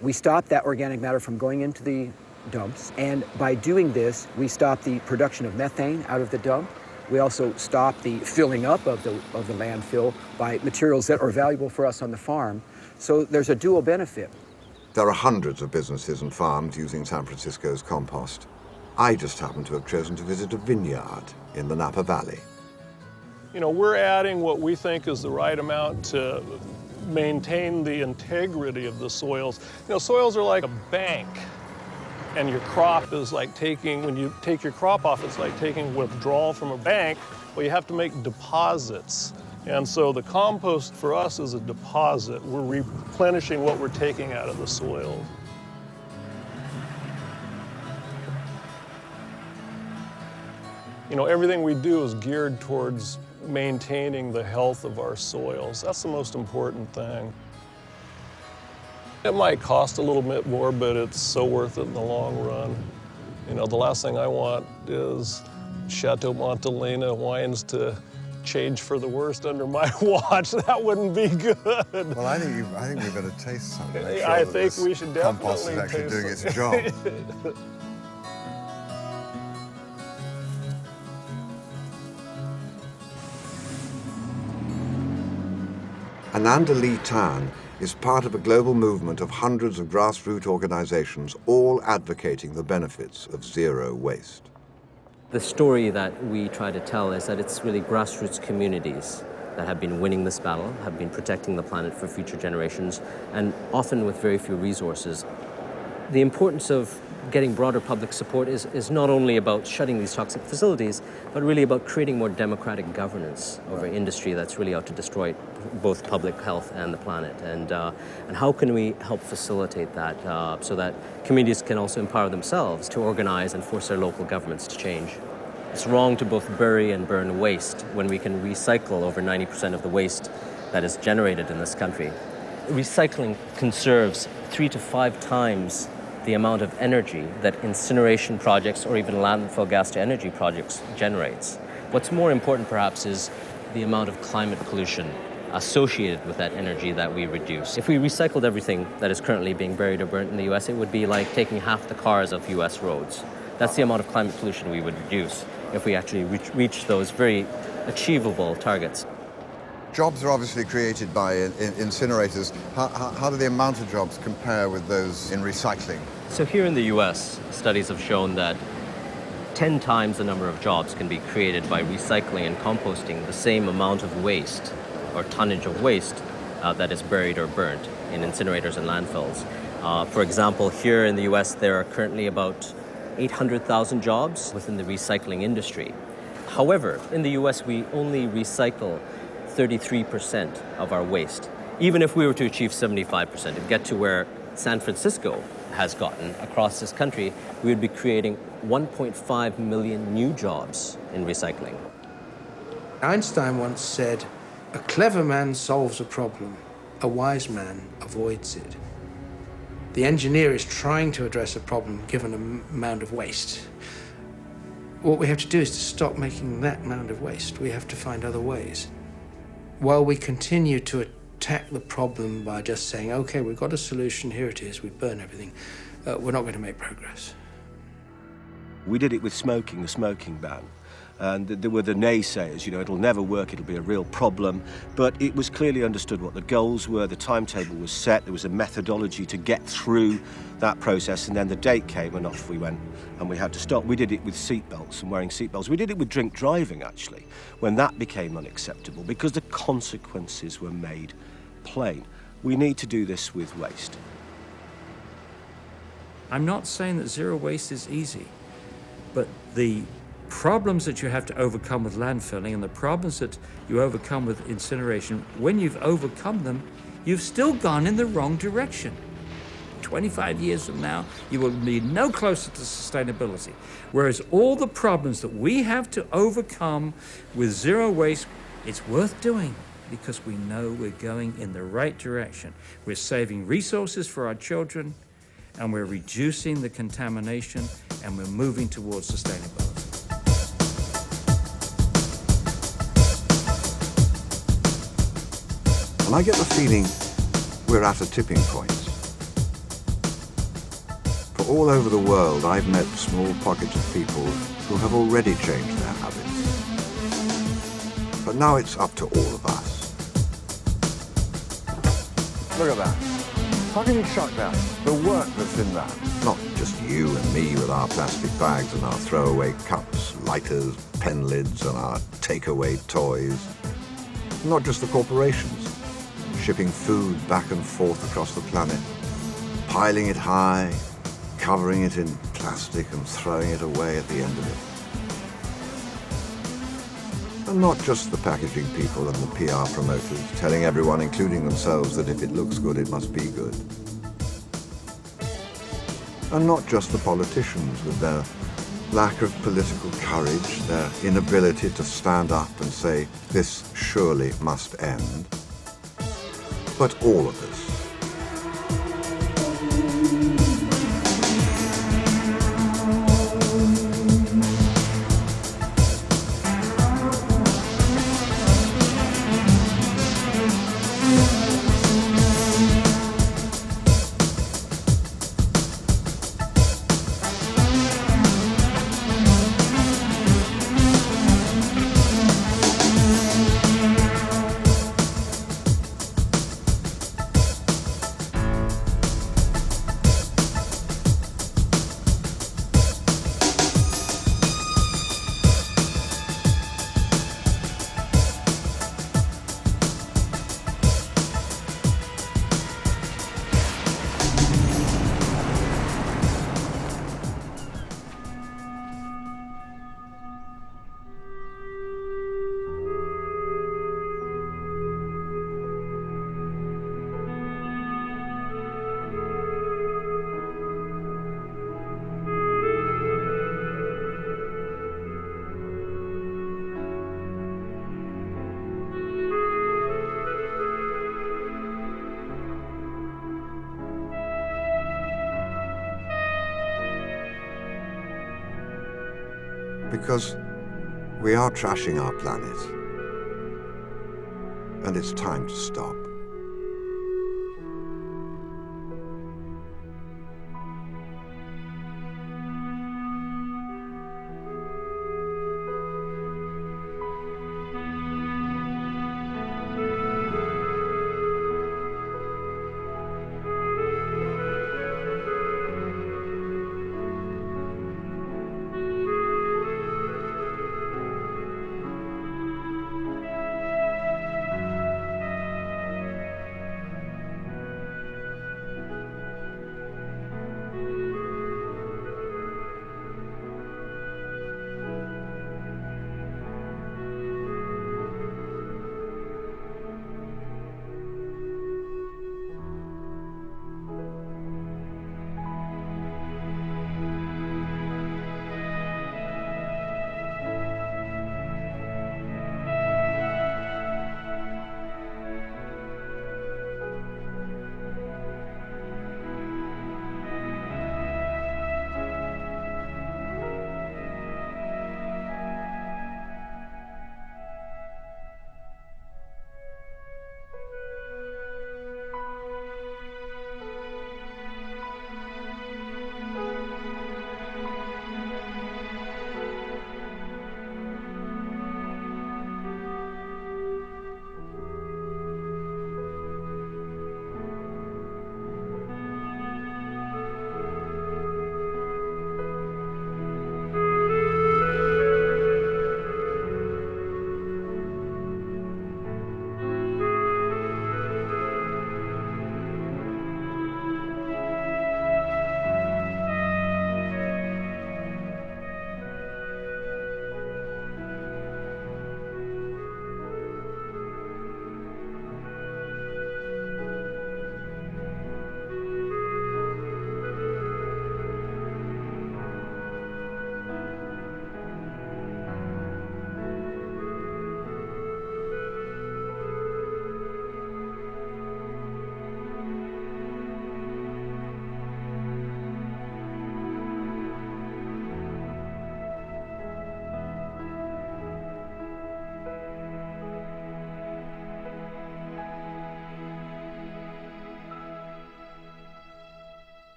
we stop that organic matter from going into the dumps, and by doing this, we stop the production of methane out of the dump. We also stop the filling up of the landfill by materials that are valuable for us on the farm. So there's a dual benefit. There are hundreds of businesses and farms using San Francisco's compost. I just happen to have chosen to visit a vineyard in the Napa Valley. You know, we're adding what we think is the right amount to maintain the integrity of the soils. You know, soils are like a bank, and your crop is like when you take your crop off, it's like taking withdrawal from a bank. Well, you have to make deposits. And so the compost for us is a deposit. We're replenishing what we're taking out of the soil. You know, everything we do is geared towards maintaining the health of our soils. That's the most important thing. It might cost a little bit more, but it's so worth it in the long run. You know, the last thing I want is Chateau Montelena wines to change for the worst under my watch. That wouldn't be good. Well, I think we better taste something. I think we should definitely compost is actually doing its job. Ananda Lee Tan is part of a global movement of hundreds of grassroots organizations, all advocating the benefits of zero waste. The story that we try to tell is that it's really grassroots communities that have been winning this battle, have been protecting the planet for future generations, and often with very few resources. The importance of getting broader public support is not only about shutting these toxic facilities, but really about creating more democratic governance over industry that's really out to destroy both public health and the planet. And how can we help facilitate that so that communities can also empower themselves to organize and force their local governments to change? It's wrong to both bury and burn waste when we can recycle over 90% of the waste that is generated in this country. Recycling conserves 3 to 5 times the amount of energy that incineration projects or even landfill gas-to-energy projects generates. What's more important, perhaps, is the amount of climate pollution associated with that energy that we reduce. If we recycled everything that is currently being buried or burnt in the U.S., it would be like taking half the cars off U.S. roads. That's the amount of climate pollution we would reduce if we actually reach those very achievable targets. Jobs are obviously created by incinerators. How do the amount of jobs compare with those in recycling? So here in the US, studies have shown that 10 times the number of jobs can be created by recycling and composting the same amount of waste or tonnage of waste that is buried or burnt in incinerators and landfills. For example, here in the US, there are currently about 800,000 jobs within the recycling industry. However, in the US, we only recycle 33% of our waste. Even if we were to achieve 75% and get to where San Francisco has gotten across this country, we would be creating 1.5 million new jobs in recycling. Einstein once said, "A clever man solves a problem, a wise man avoids it." The engineer is trying to address a problem given an amount of waste. What we have to do is to stop making that amount of waste. We have to find other ways. While we continue to attack the problem by just saying, okay, we've got a solution, here it is, we burn everything, we're not going to make progress. We did it with smoking, the smoking ban. And there were the naysayers, you know, it'll never work, it'll be a real problem. But it was clearly understood what the goals were, the timetable was set, there was a methodology to get through that process, and then the date came and off we went, and we had to stop. We did it with seatbelts and wearing seatbelts. We did it with drink driving, actually, when that became unacceptable, because the consequences were made plain. We need to do this with waste. I'm not saying that zero waste is easy, but the problems that you have to overcome with landfilling and the problems that you overcome with incineration, when you've overcome them, you've still gone in the wrong direction. 25 years from now, you will be no closer to sustainability. Whereas all the problems that we have to overcome with zero waste, it's worth doing because we know we're going in the right direction. We're saving resources for our children, and we're reducing the contamination, and we're moving towards sustainability. And I get the feeling we're at a tipping point. For all over the world, I've met small pockets of people who have already changed their habits. But now it's up to all of us. Look at that. How can you chuck that? The work that's in that. Not just you and me with our plastic bags and our throwaway cups, lighters, pen lids, and our takeaway toys. Not just the corporations, shipping food back and forth across the planet, piling it high, covering it in plastic and throwing it away at the end of it. And not just the packaging people and the PR promoters telling everyone, including themselves, that if it looks good, it must be good. And not just the politicians with their lack of political courage, their inability to stand up and say, this surely must end, but all of us. Because we are trashing our planet, and it's time to stop.